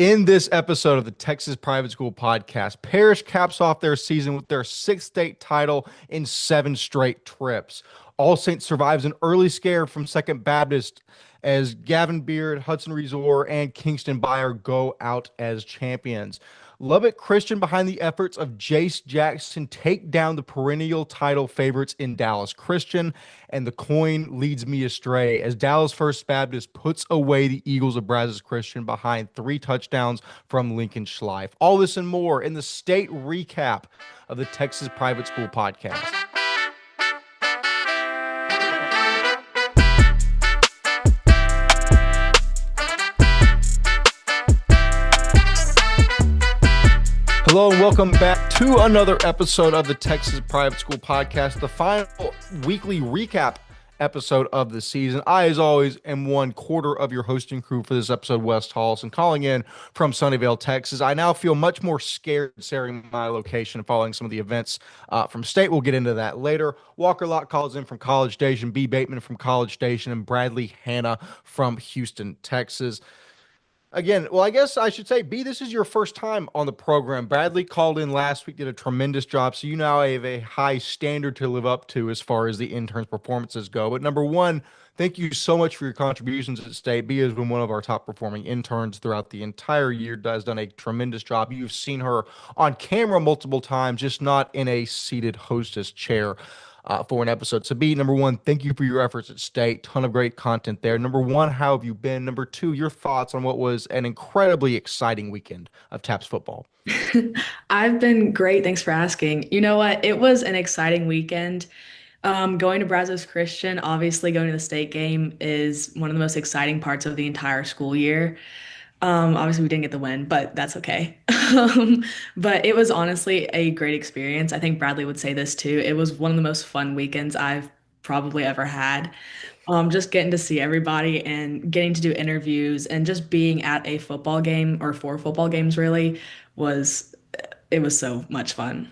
In this episode of the Texas Private School Podcast, Parish caps off their season with their sixth state title in seven straight trips. All Saints survives an early scare from Second Baptist as Gavin Beard, Hudson Resort, and Kingston Buyer go out as champions. Lubbock Christian, behind the efforts of Jace Jackson, take down the perennial title favorites in Dallas Christian, and the coin leads me astray as Dallas First Baptist puts away the Eagles of Brazos Christian behind three touchdowns from Lincoln Schleif. All this and more in the state recap of the Texas Private School Podcast. Hello and welcome back to another episode of the Texas Private School Podcast, the final weekly recap episode of the season. I, as always, am one quarter of your hosting crew for this episode, Wes Tolleson, calling in from Sunnyvale, Texas. I now feel much more scared sharing my location following some of the events from state. We'll get into that later. Walker Lott calls in from College Station, B. Bateman from College Station, and Bradley Hanna from Houston, Texas. Again, well, I guess I should say, B, this is your first time on the program. Bradley called in last week, did a tremendous job. So you now have a high standard to live up to as far as the interns' performances go. But number one, thank you so much for your contributions at state. B has been one of our top performing interns throughout the entire year, has done a tremendous job. You've seen her on camera multiple times, just not in a seated hostess chair. For an episode. So, B, number one, thank you for your efforts at state. Ton of great content there. Number one, how have you been? Number two, your thoughts on what was an incredibly exciting weekend of TAPPS football. I've been great. Thanks for asking. You know what? It was an exciting weekend. Going to Brazos Christian, obviously going to the state game is one of the most exciting parts of the entire school year. Obviously we didn't get the win, but that's okay. But it was honestly a great experience. I think Bradley would say this too. It was one of the most fun weekends I've probably ever had. Just getting to see everybody and getting to do interviews and just being at a football game or four football games really was it was so much fun.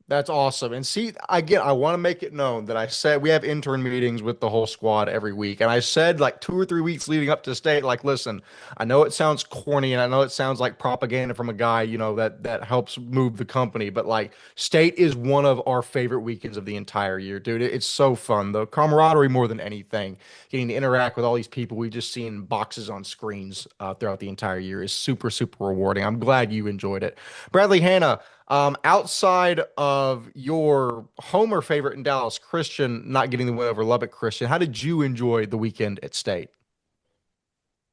That's awesome. And see, I want to make it known that I said we have intern meetings with the whole squad every week. And I said like 2 or 3 weeks leading up to state, like, listen, I know it sounds corny and I know it sounds like propaganda from a guy, that helps move the company, but like state is one of our favorite weekends of the entire year, dude. It's so fun. The camaraderie more than anything, getting to interact with all these people we've just seen boxes on screens throughout the entire year is super, super rewarding. I'm glad you enjoyed it. Bradley Hanna, outside of your homer favorite in Dallas Christian not getting the win over Lubbock Christian, how did you enjoy the weekend at State?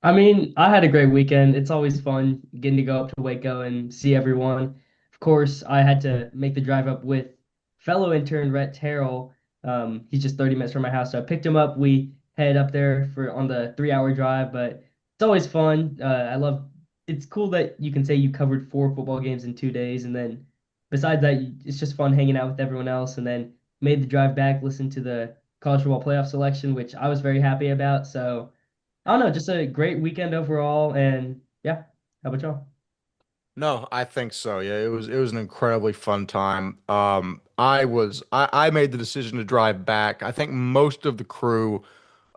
I mean, I had a great weekend. It's always fun getting to go up to Waco and see everyone. Of course, I had to make the drive up with fellow intern Rhett Terrell. He's just 30 minutes from my house, so I picked him up. We head up there for on the 3 hour drive, but it's always fun. I love. It's cool that you can say you covered four football games in 2 days, and then besides that, it's just fun hanging out with everyone else. And then made the drive back, listened to the college football playoff selection, which I was very happy about. So. I don't know, just a great weekend overall, and yeah, how about y'all? No, I think so. Yeah, it was an incredibly fun time. I made the decision to drive back. I think most of the crew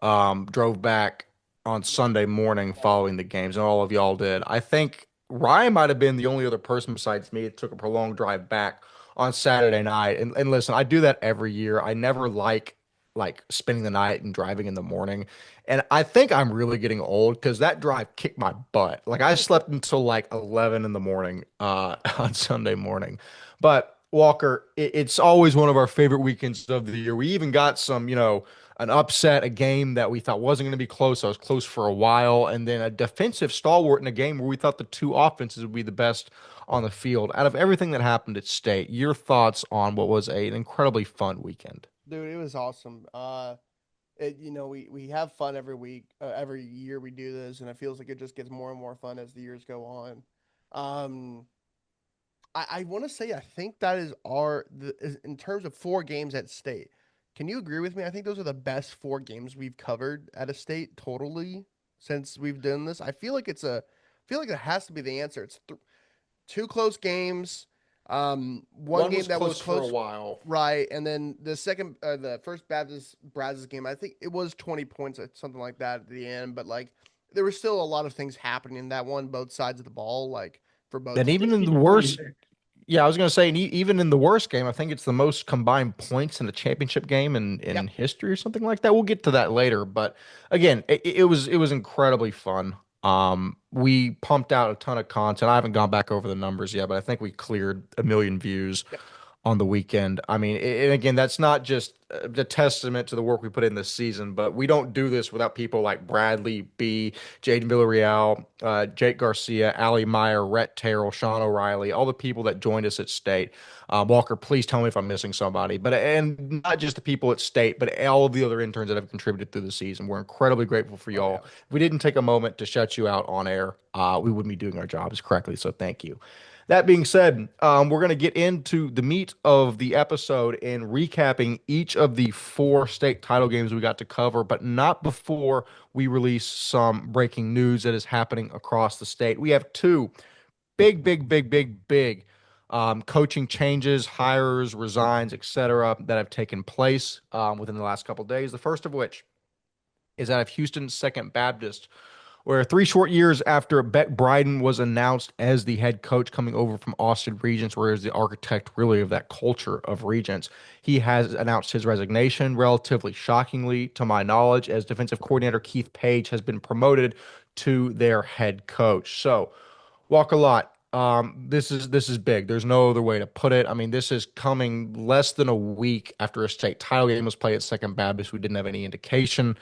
drove back on Sunday morning following the games, and all of y'all did. I think Ryan might have been the only other person besides me that took a prolonged drive back on Saturday night. And listen, I do that every year. I never like spending the night and driving in the morning. And I think I'm really getting old because that drive kicked my butt. Like I slept until like 11 in the morning on Sunday morning. But Walker, it's always one of our favorite weekends of the year. We even got some, an upset, a game that we thought wasn't going to be close. I was close for a while, and then a defensive stalwart in a game where we thought the two offenses would be the best on the field. Out of everything that happened at State, your thoughts on what was an incredibly fun weekend? Dude, it was awesome. We have fun every week, every year we do this, and it feels like it just gets more and more fun as the years go on. Um, I want to say I think that is in terms of four games at state. Can you agree with me? I think those are the best four games we've covered at a state totally since we've done this. I feel like that has to be the answer. It's two close games. One One game was that was close for a close, while. right? And then the first Baptist Brazos game, I think it was 20 points or something like that at the end. But like there was still a lot of things happening in that one, both sides of the ball, like for both And even teams. in the Statistically pretty worst, fair. yeah, I was going to say, and even in the worst game, I think it's the most combined points in a championship game Yep. in history or something like that. We'll get to that later, but again, it was incredibly fun. We pumped out a ton of content. I haven't gone back over the numbers yet, but I think we cleared 1 million views Yep. on the weekend. I mean, and again, that's not just a testament to the work we put in this season, but we don't do this without people like Bradley B, Jaden Villarreal, Jake Garcia, Ali Meyer, Rhett Terrell, Sean O'Reilly, all the people that joined us at State. Walker, please tell me if I'm missing somebody. But and not just the people at State, but all of the other interns that have contributed through the season. We're incredibly grateful for Oh yeah. y'all. If we didn't take a moment to shut you out on air, we wouldn't be doing our jobs correctly. So thank you. That being said, we're going to get into the meat of the episode and recapping each of the 4 state title games we got to cover, but not before we release some breaking news that is happening across the state. We have 2 big coaching changes, hires, resigns, etc., that have taken place within the last couple of days. The first of which is out of Houston Second Baptist, where 3 short years after Beck Bryden was announced as the head coach coming over from Austin Regents, where he's the architect really of that culture of Regents, he has announced his resignation, relatively shockingly to my knowledge, as defensive coordinator Keith Page has been promoted to their head coach. So, Walker Lott, this is big. There's no other way to put it. I mean, this is coming less than a week after a state title game was played at Second Baptist. We didn't have any indication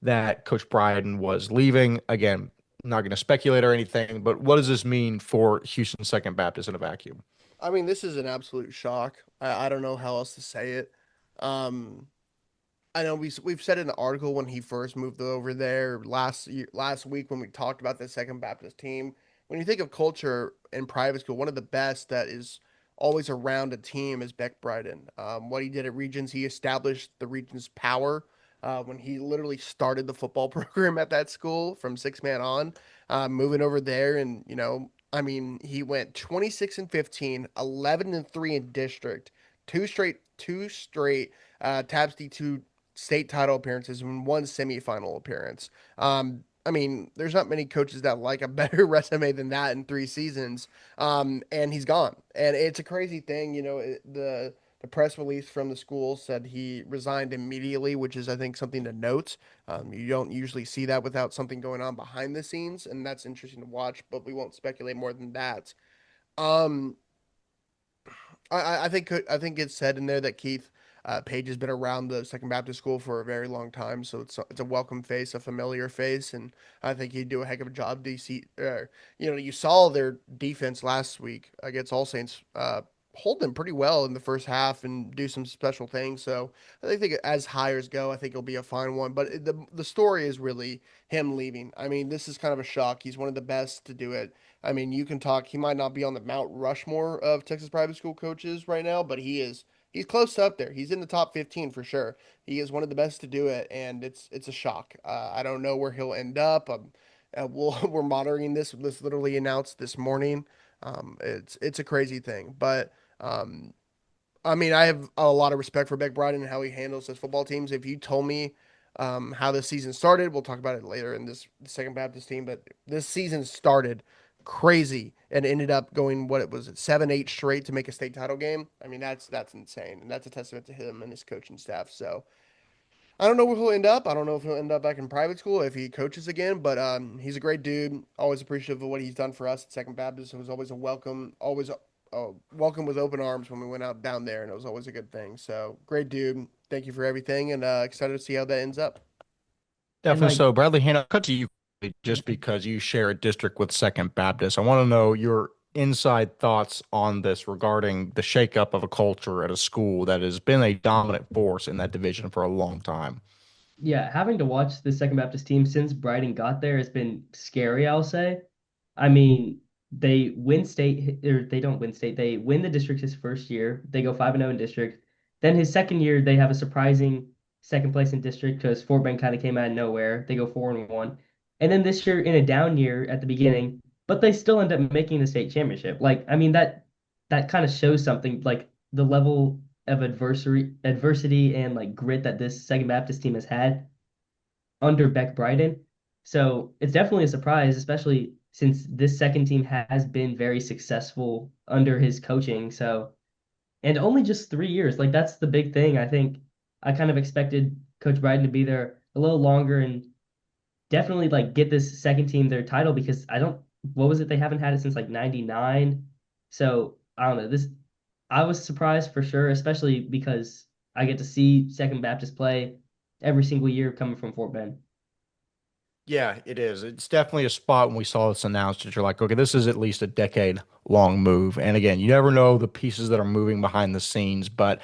that Coach Bryden was leaving. Again, not going to speculate or anything, but what does this mean for Houston Second Baptist in a vacuum? I mean, this is an absolute shock. I don't know how else to say it. Um, I know we've said in the article when he first moved over there last week when we talked about the Second Baptist team. When you think of culture in private school, one of the best that is always around a team is Beck Bryden. What he did at Regents, he established the Regents power when he literally started the football program at that school from 6 man on, moving over there, and I mean, he went 26 and 15, 11 and 3 in district, two straight TAPPS D2 state title appearances and one semifinal appearance. I mean, there's not many coaches that like a better resume than that in 3 seasons. And he's gone, and it's a crazy thing. The press release from the school said he resigned immediately, which is, I think, something to note. You don't usually see that without something going on behind the scenes, and that's interesting to watch. But we won't speculate more than that. Um, I think it's said in there that Keith Page has been around the Second Baptist School for a very long time, so it's a welcome face, a familiar face, and I think he'd do a heck of a job. DC, you saw their defense last week against All Saints. Hold them pretty well in the first half and do some special things. So I think as hires go, I think it'll be a fine one. But the story is really him leaving. I mean, this is kind of a shock. He's one of the best to do it. I mean, you can talk. He might not be on the Mount Rushmore of Texas private school coaches right now, but he is. He's close up there. He's in the top 15 for sure. He is one of the best to do it, and it's a shock. I don't know where he'll end up. We're monitoring this. This literally announced this morning. It's a crazy thing, but um, I mean, I have a lot of respect for Beck Bryden and how he handles his football teams. If you told me how this season started, we'll talk about it later in this Second Baptist team. But this season started crazy and ended up going, what it was, 7-8 straight to make a state title game. I mean, that's insane, and that's a testament to him and his coaching staff. So I don't know where he'll end up. I don't know if he'll end up back in private school if he coaches again, but he's a great dude. Always appreciative of what he's done for us at Second Baptist. It was always a welcome, always welcome with open arms when we went out down there, and it was always a good thing. So great dude. Thank you for everything, and excited to see how that ends up. And Definitely like, so. Bradley, Hanna, cut to you just because you share a district with Second Baptist. I want to know your inside thoughts on this regarding the shakeup of a culture at a school that has been a dominant force in that division for a long time. yeah, having to watch the Second Baptist team since Bryden got there has been scary, I'll say. I mean, they win state, or they don't win state. They win the district his first year. They go 5-0 in district. Then his second year, they have a surprising second place in district because Fort Bend kind of came out of nowhere. They go 4-1. And then this year in a down year at the beginning, but they still end up making the state championship. Like, I mean, that kind of shows something, like the level of adversity and like grit that this Second Baptist team has had under Beck Bryden. So it's definitely a surprise, especially since this second team has been very successful under his coaching. So, and only just 3 years. Like that's the big thing. I think I kind of expected Coach Bryden to be there a little longer and definitely like get this second team their title because I don't, what was it? They haven't had it since like 99. So I don't know. I was surprised for sure, especially because I get to see Second Baptist play every single year coming from Fort Bend. Yeah, it is. It's definitely a spot when we saw this announced that you're like, okay, this is at least a decade long move. And again, you never know the pieces that are moving behind the scenes, but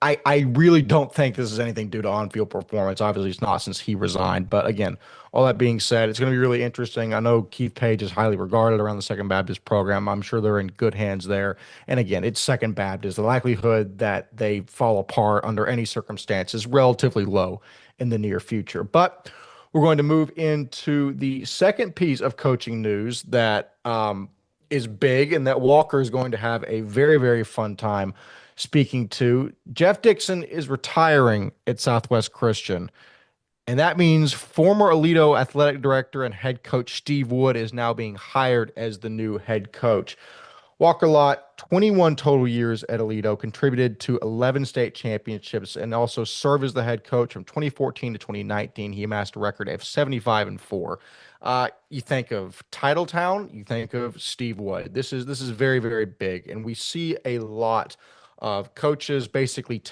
I really don't think this is anything due to on-field performance. Obviously, it's not since he resigned. But again, all that being said, it's going to be really interesting. I know Keith Page is highly regarded around the Second Baptist program. I'm sure they're in good hands there. And again, it's Second Baptist. The likelihood that they fall apart under any circumstance is relatively low in the near future. But we're going to move into the second piece of coaching news that is big and that Walker is going to have a very, very fun time speaking to. Jeff Dixon is retiring at Southwest Christian. And that means former Alito athletic director and head coach Steve Wood is now being hired as the new head coach. Walker Lott, 21 total years at Alito, contributed to 11 state championships, and also served as the head coach from 2014 to 2019. He amassed a record of 75-4. You think of Titletown, you think of Steve Wood. This is very, very big, and we see a lot of coaches basically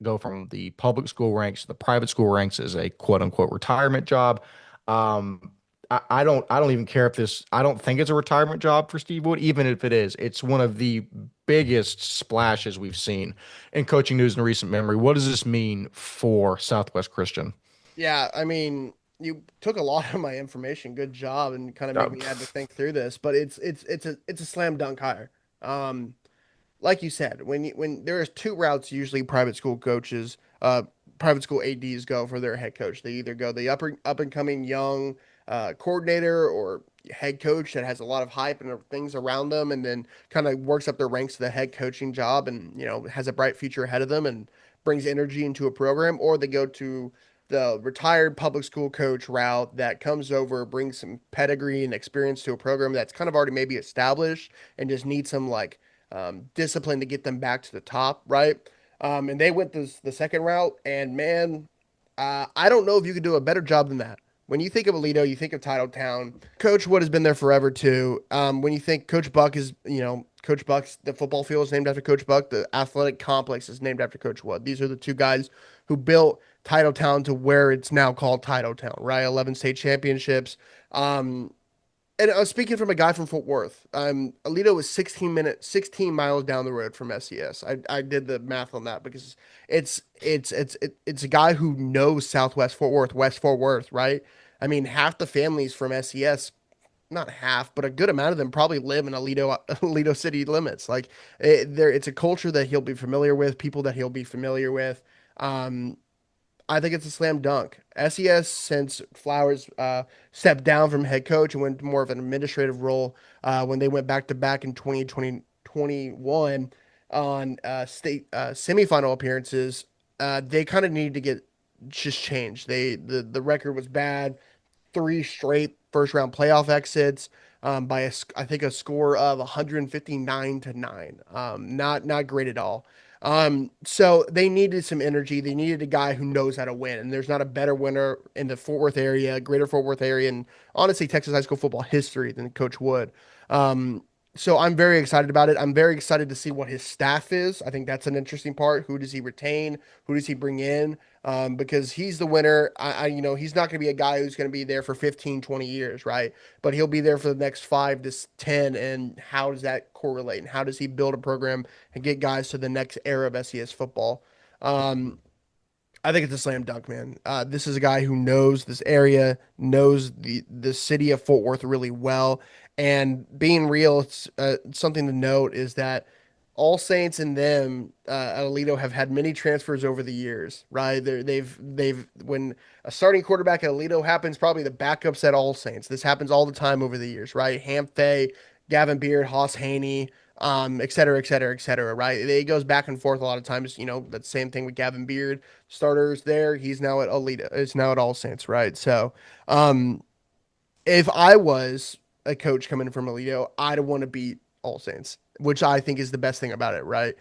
go from the public school ranks to the private school ranks as a quote unquote retirement job. Um, I don't even care if I don't think it's a retirement job for Steve Wood. Even if it is, it's one of the biggest splashes we've seen in coaching news in recent memory. What does this mean for Southwest Christian? Yeah, I mean, you took a lot of my information. Good job, and kind of made Oh, me had to think through this. But it's a slam dunk hire. Um, like you said, when there's two routes usually private school ADs go for their head coach. They either go the up and coming young coordinator or head coach that has a lot of hype and things around them, and then kind of works up their ranks to the head coaching job, and has a bright future ahead of them and brings energy into a program, or they go to the retired public school coach route that comes over, brings some pedigree and experience to a program that's kind of already maybe established and just needs some like discipline to get them back to the top, right? And they went the second route, and man, I don't know if you could do a better job than that. When you think of Alito, you think of Titletown. Coach Wood has been there forever too. When you think Coach Buck Coach Buck's the football field is named after Coach Buck. The athletic complex is named after Coach Wood. These are the two guys who built Titletown to where it's now called Titletown, right? 11 state championships. And I was speaking from a guy from Fort Worth. Alito was 16 miles down the road from SES. I did the math on that because it's a guy who knows Southwest Fort Worth, West Fort Worth, right? I mean, half the families from SES, not half, but a good amount of them probably live in Alito city limits. Like it's a culture that he'll be familiar with, people that he'll be familiar with. Um, I think it's a slam dunk. SES, since Flowers stepped down from head coach and went to more of an administrative role when they went back to back in 2021 on state semifinal appearances, they kind of needed to get just changed. The record was bad, three straight first round playoff exits by I think a score of 159-9. Not great at all. So they needed some energy. They needed a guy who knows how to win, and there's not a better winner in the Fort Worth area, greater Fort Worth area, and honestly, Texas high school football history than Coach Wood. Um, so I'm very excited about it. I'm very excited to see what his staff is. I think that's an interesting part. Who does he retain? Who does he bring in? Because he's the winner. He's not going to be a guy who's going to be there for 15, 20 years, right? But he'll be there for the next 5 to 10. And how does that correlate? And how does he build a program and get guys to the next era of SES football? Um, I think it's a slam dunk, man. This is a guy who knows this area, knows the city of Fort Worth really well, and being real, it's something to note is that All Saints and them at Alito have had many transfers over the years, right? They've when a starting quarterback at Alito happens, probably the backups at All Saints. This happens all the time over the years, right? Hamphay, Gavin Beard, Hoss Haney, et cetera, et cetera, et cetera, right? It goes back and forth a lot of times. That same thing with Gavin Beard, starters there. He's now at Alita. It's now at All Saints, right? So, um, if I was a coach coming from Alito, I'd want to beat All Saints, which I think is the best thing about it, right?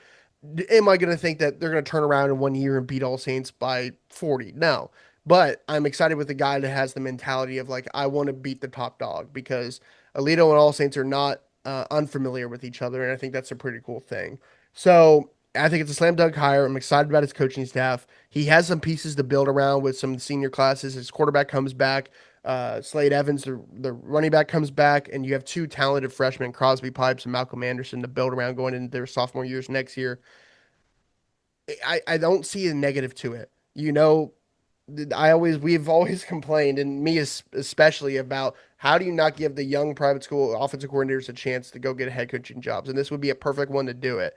Am I going to think that they're going to turn around in 1 year and beat All Saints by 40? No. But I'm excited with the guy that has the mentality of like, I want to beat the top dog because Alito and All Saints are not unfamiliar with each other. And I think that's a pretty cool thing. So I think it's a slam dunk hire. I'm excited about his coaching staff. He has some pieces to build around with some senior classes. His quarterback comes back. Slade Evans, the running back, comes back, and you have two talented freshmen, Crosby Pipes and Malcolm Anderson, to build around going into their sophomore years next year. I don't see a negative to it. We've always complained, and me especially, about how do you not give the young private school offensive coordinators a chance to go get head coaching jobs, and this would be a perfect one to do it.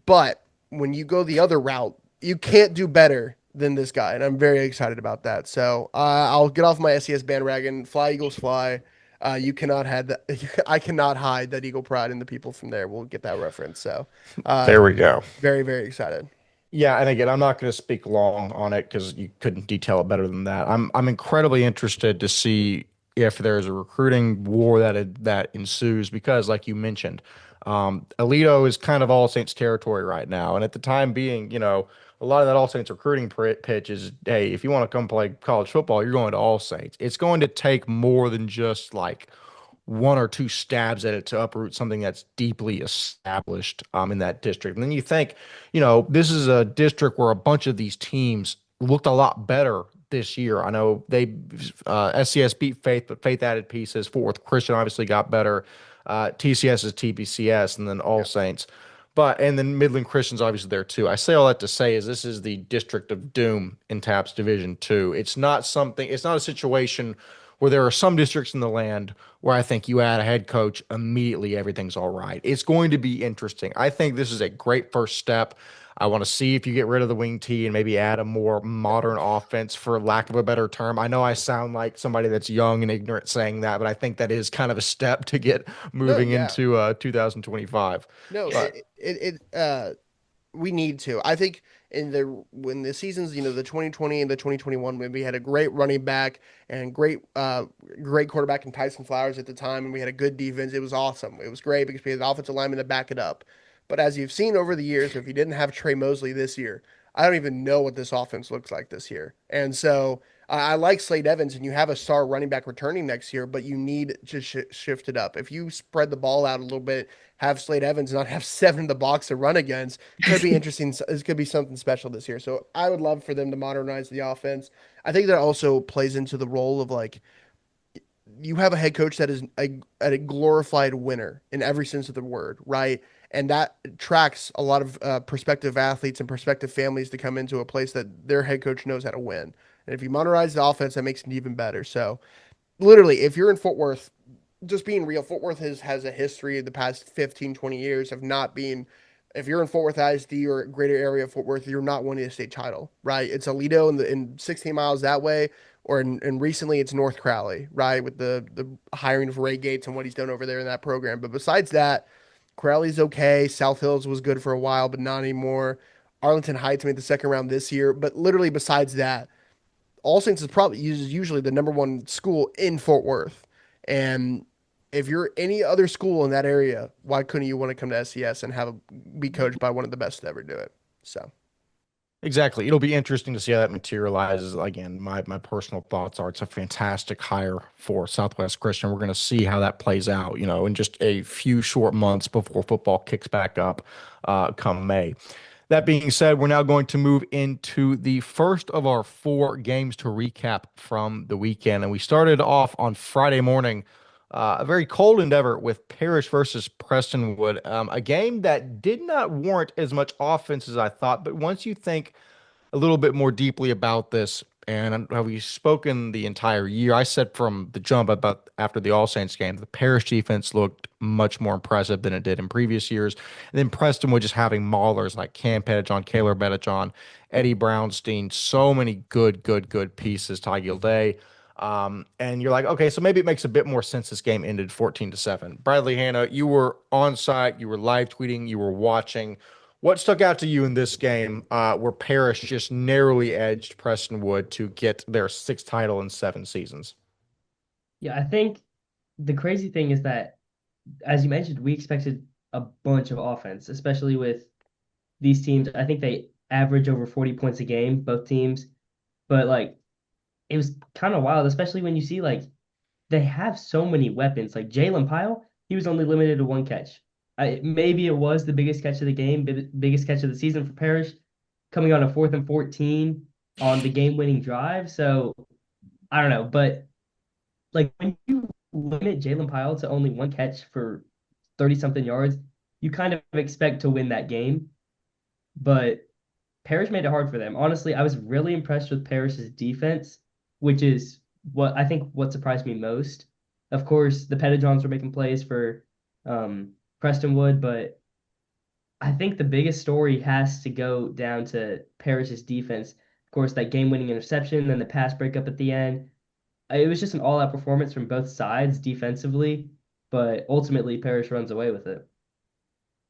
But when you go the other route, you can't do better than this guy, and I'm very excited about that. So I'll get off my SES bandwagon. Fly Eagles fly. You cannot hide that. I cannot hide that Eagle pride in the people from there. We'll get that reference. So There we go. very, very excited. Yeah, and again, I'm not going to speak long on it because you couldn't detail it better than that. I'm incredibly interested to see if there's a recruiting war that ensues because, like you mentioned, Alito is kind of All Saints territory right now, and at the time being, a lot of that All Saints recruiting pitch is, hey, if you want to come play college football, you're going to All Saints. It's going to take more than just like one or two stabs at it to uproot something that's deeply established in that district. And then you think, this is a district where a bunch of these teams looked a lot better this year. I know they SCS beat Faith, but Faith added pieces. Fort Worth Christian obviously got better. TCS is TBCS, and then All Yeah. Saints. And then Midland Christian's obviously there too. I say all that to say is this is the district of doom in TAPPS Division Two. It's not a situation where there are some districts in the land where I think you add a head coach, immediately everything's all right. It's going to be interesting. I think this is a great first step. I want to see if you get rid of the wing T and maybe add a more modern offense, for lack of a better term. I know I sound like somebody that's young and ignorant saying that, but I think that is kind of a step to get No, moving yeah. into 2025. No, But we need to. I think when the seasons, the 2020 and the 2021, when we had a great running back and great quarterback in Tyson Flowers at the time, and we had a good defense, it was awesome. It was great because we had the offensive lineman to back it up. But as you've seen over the years, if you didn't have Trey Mosley this year, I don't even know what this offense looks like this year. And so I like Slade Evans, and you have a star running back returning next year, but you need to shift it up. If you spread the ball out a little bit, have Slade Evans not have seven in the box to run against, could be interesting. It could be something special this year. So I would love for them to modernize the offense. I think that also plays into the role of like, you have a head coach that is a glorified winner in every sense of the word, right? And that attracts a lot of prospective athletes and prospective families to come into a place that their head coach knows how to win. And if you modernize the offense, that makes it even better. So literally, if you're in Fort Worth, just being real, Fort Worth has a history of the past 15, 20 years of not being, if you're in Fort Worth ISD or greater area of Fort Worth, you're not winning a state title, right? It's Aledo in 16 miles that way, or and recently it's North Crowley, right? With the hiring of Ray Gates and what he's done over there in that program. But besides that, Crowley's okay. South Hills was good for a while, but not anymore. Arlington Heights made the second round this year. But literally besides that, All Saints is usually the number one school in Fort Worth. And if you're any other school in that area, why couldn't you want to come to SCS and be coached by one of the best to ever do it? So exactly. It'll be interesting to see how that materializes. Again, my personal thoughts are it's a fantastic hire for Southwest Christian. We're going to see how that plays out, in just a few short months before football kicks back up come May. That being said, we're now going to move into the first of our four games to recap from the weekend. And we started off on Friday morning, a very cold endeavor with Parish versus Prestonwood, a game that did not warrant as much offense as I thought. But once you think a little bit more deeply about this, and we've spoken the entire year. I said from the jump about after the All Saints game, the Parish defense looked much more impressive than it did in previous years. And then Prestonwood just having maulers like Cam Pettijohn, Kaylor Bettijohn, Eddie Brownstein, so many good pieces, Ty Gilday. And you're like, okay, so maybe it makes a bit more sense this game ended 14-7. Bradley, Hanna, you were on site, you were live tweeting, you were watching. What stuck out to you in this game where Parish just narrowly edged Prestonwood to get their sixth title in 7 seasons? Yeah, I think the crazy thing is that, as you mentioned, we expected a bunch of offense, especially with these teams. I think they average over 40 points a game, both teams. But like it was kind of wild, especially when you see like they have so many weapons. Like Jalen Pyle, he was only limited to one catch. Maybe it was the biggest catch of the game, biggest catch of the season for Parish, coming on a 4th and 14 on the game-winning drive. So I don't know, but like when you limit Jalen Pyle to only one catch for 30 something yards, you kind of expect to win that game. But Parish made it hard for them. Honestly, I was really impressed with Parish's defense, which is what surprised me most. Of course, the Pettijohns were making plays for Prestonwood, but I think the biggest story has to go down to Parish's defense. Of course, that game-winning interception, then the pass breakup at the end. It was just an all-out performance from both sides defensively, but ultimately Parish runs away with it.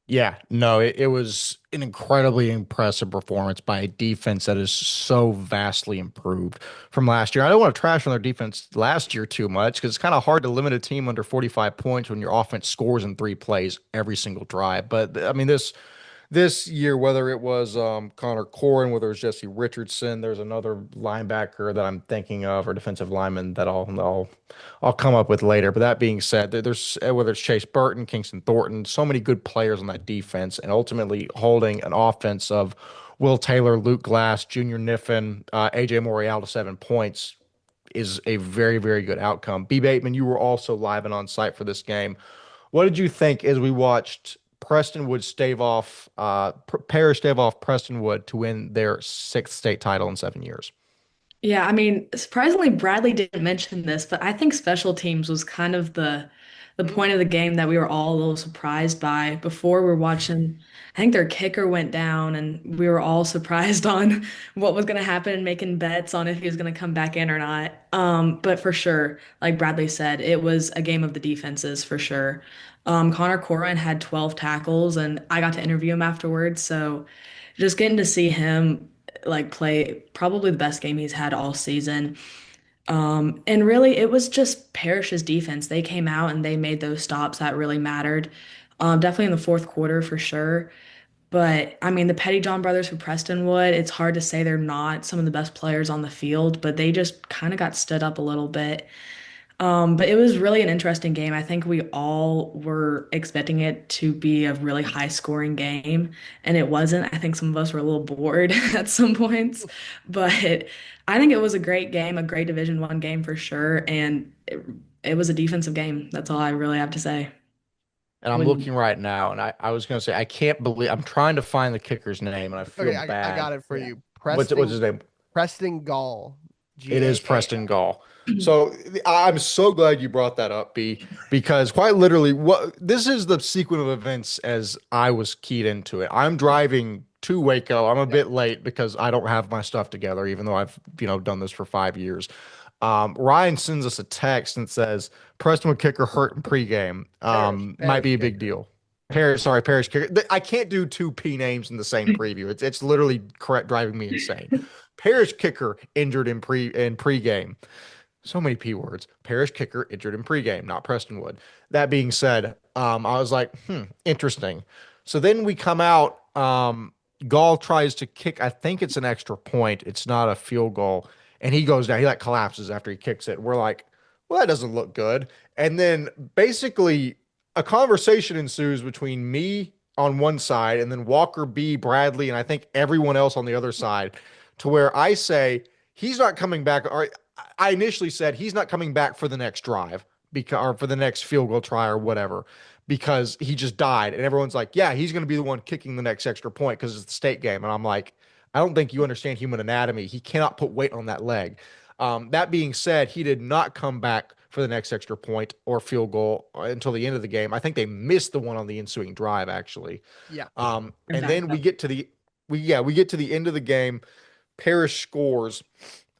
Yeah, no, it was an incredibly impressive performance by a defense that is so vastly improved from last year. I don't want to trash on their defense last year too much because it's kind of hard to limit a team under 45 points when your offense scores in 3 plays every single drive. But I mean, this year, whether it was Connor Corin, whether it was Jesse Richardson, there's another linebacker that I'm thinking of, or defensive lineman that I'll come up with later. But that being said, there's whether it's Chase Burton, Kingston Thornton, so many good players on that defense, and ultimately holding an offense of Will Taylor, Luke Glass, Junior Niffen, AJ Morial to 7 points is a very, very good outcome. B. Bateman, you were also live and on site for this game. What did you think as we watched Prestonwood stave off, Parish stave off Prestonwood to win their sixth state title in 7 years? Yeah, I mean, surprisingly, Bradley didn't mention this, but I think special teams was kind of the point of the game that we were all a little surprised by. Before we were watching, I think their kicker went down, and we were all surprised on what was going to happen and making bets on if he was going to come back in or not. But for sure, like Bradley said, it was a game of the defenses for sure. Connor Corin had 12 tackles, and I got to interview him afterwards, so just getting to see him like play probably the best game he's had all season. And really, it was just Parish's defense. They came out and they made those stops that really mattered. Definitely in the fourth quarter for sure. But I mean, the Pettyjohn brothers from Prestonwood, it's hard to say they're not some of the best players on the field, but they just kind of got stood up a little bit. But it was really an interesting game. I think we all were expecting it to be a really high scoring game, and it wasn't. I think some of us were a little bored at some points, but I think it was a great game, a great Division 1 game for sure, and it was a defensive game. That's all I really have to say. And I'm When looking right now, and I was going to say, I can't believe I'm trying to find the kicker's name, and I feel Okay, I got bad. it for yeah, you. What's his name? Preston Gall, It is Gall. Preston Gall. So I'm so glad you brought that up, B, because quite literally, what this is the sequence of events as I was keyed into it. I'm driving to Waco. I'm a Yep. bit late because I don't have my stuff together, even though I've done this for 5 years. Ryan sends us a text and says Prestonwood kicker hurt in pregame. Might Parish be a big kicker. deal. Parish kicker. I can't do two P names in the same preview. It's literally correct driving me insane. Parish kicker injured in pregame. So many P words. Parish kicker injured in pregame, not Prestonwood. That being said, I was like, interesting. So then we come out. Gall tries to kick. I think it's an extra point. It's not a field goal, and he goes down. He like collapses after he kicks it. We're like, well, that doesn't look good. And then basically a conversation ensues between me on one side and then Walker B, Bradley, and I think everyone else on the other side, to where I say he's not coming back. Or I initially said he's not coming back for the next drive because or for the next field goal try or whatever because he just died. And everyone's like, yeah, he's going to be the one kicking the next extra point because it's the state game. And I'm like, I don't think you understand human anatomy. He cannot put weight on that leg. That being said, he did not come back for the next extra point or field goal until the end of the game. I think they missed the one on the ensuing drive actually. Yeah. And then we get to the end of the game. Parish scores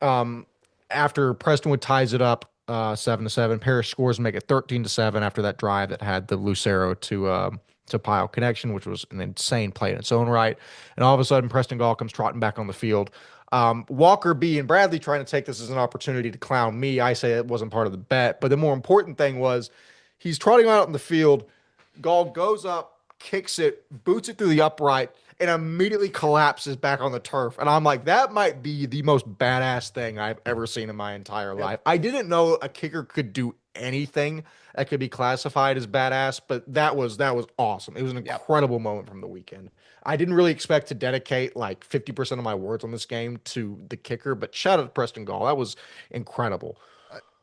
after Prestonwood ties it up 7-7. Parish scores and make it 13-7 after that drive that had the Lucero to Pile connection, which was an insane play in its own right. And all of a sudden, Preston Gall comes trotting back on the field. Walker B and Bradley trying to take this as an opportunity to clown me. I say it wasn't part of the bet, but the more important thing was he's trotting out in the field. Gall goes up, kicks it, boots it through the upright, and immediately collapses back on the turf. And I'm like, that might be the most badass thing I've ever seen in my entire Yep. life. I didn't know a kicker could do anything that could be classified as badass, but that was awesome. It was an Yep. incredible moment from the weekend. I didn't really expect to dedicate like 50% of my words on this game to the kicker, but shout out to Preston Gall. That was incredible.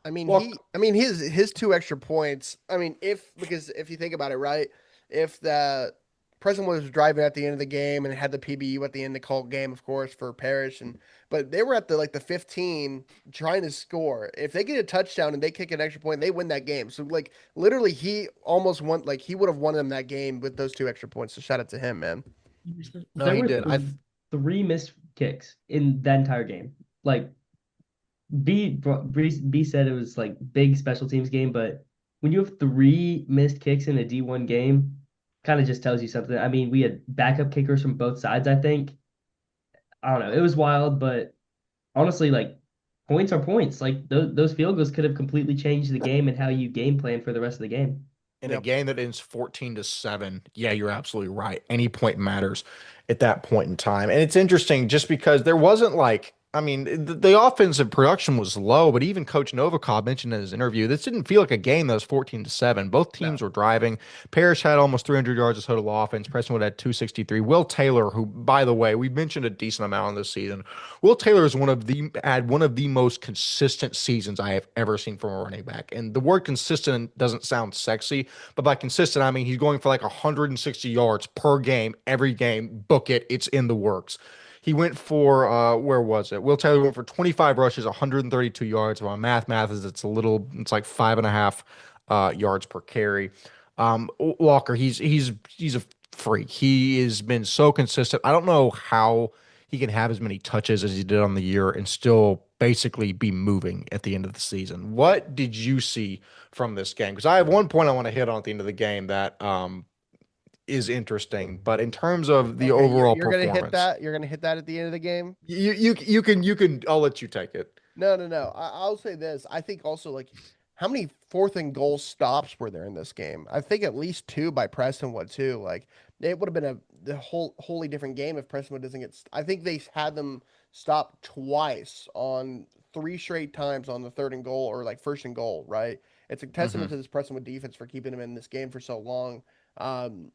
Well, His two extra points. I mean, because if you think about it, right, if the President was driving at the end of the game and had the PBU at the end to call game, of course, for Parish, but they were at the 15 trying to score. If they get a touchdown and they kick an extra point, they win that game. So like literally, he almost won. Like he would have won them that game with those two extra points. So shout out to him, man. no, There he were did. three missed kicks in that entire game. Like B said it was like big special teams game, but when you have three missed kicks in a D1 game, kind of just tells you something. I mean, we had backup kickers from both sides, I think. I don't know. It was wild, but honestly, like points are points. Like those field goals could have completely changed the game and how you game plan for the rest of the game. In a Yep. game that ends 14-7, yeah, you're absolutely right. Any point matters at that point in time. And it's interesting just because there wasn't like, I mean, the offensive production was low, but even Coach Novikov mentioned in his interview, this didn't feel like a game that was 14-7. Both No. teams were driving. Parish had almost 300 yards of total offense. Prestonwood had 263. Will Taylor, who, by the way, we mentioned a decent amount this season. Will Taylor is had one of the most consistent seasons I have ever seen from a running back. And the word consistent doesn't sound sexy, but by consistent, I mean he's going for like 160 yards per game, every game. Book it. It's in the works. He went for where was it? Will Taylor went for 25 rushes, 132 yards. Well, math is it's like 5.5 yards per carry. Walker, he's a freak. He has been so consistent. I don't know how he can have as many touches as he did on the year and still basically be moving at the end of the season. What did you see from this game? Because I have one point I want to hit on at the end of the game that is interesting, but in terms of the Okay, overall you're gonna hit performance, that. You're gonna hit that at the end of the game. you can. I'll let you take it. No. I'll say this. I think also like how many fourth and goal stops were there in this game? I think at least two by Prestonwood too. Like it would have been the wholly different game if Prestonwood doesn't get. I think they had them stop twice on three straight times on the third and goal or like first and goal. Right. It's a Hmm. testament to this Prestonwood defense for keeping them in this game for so long. Um,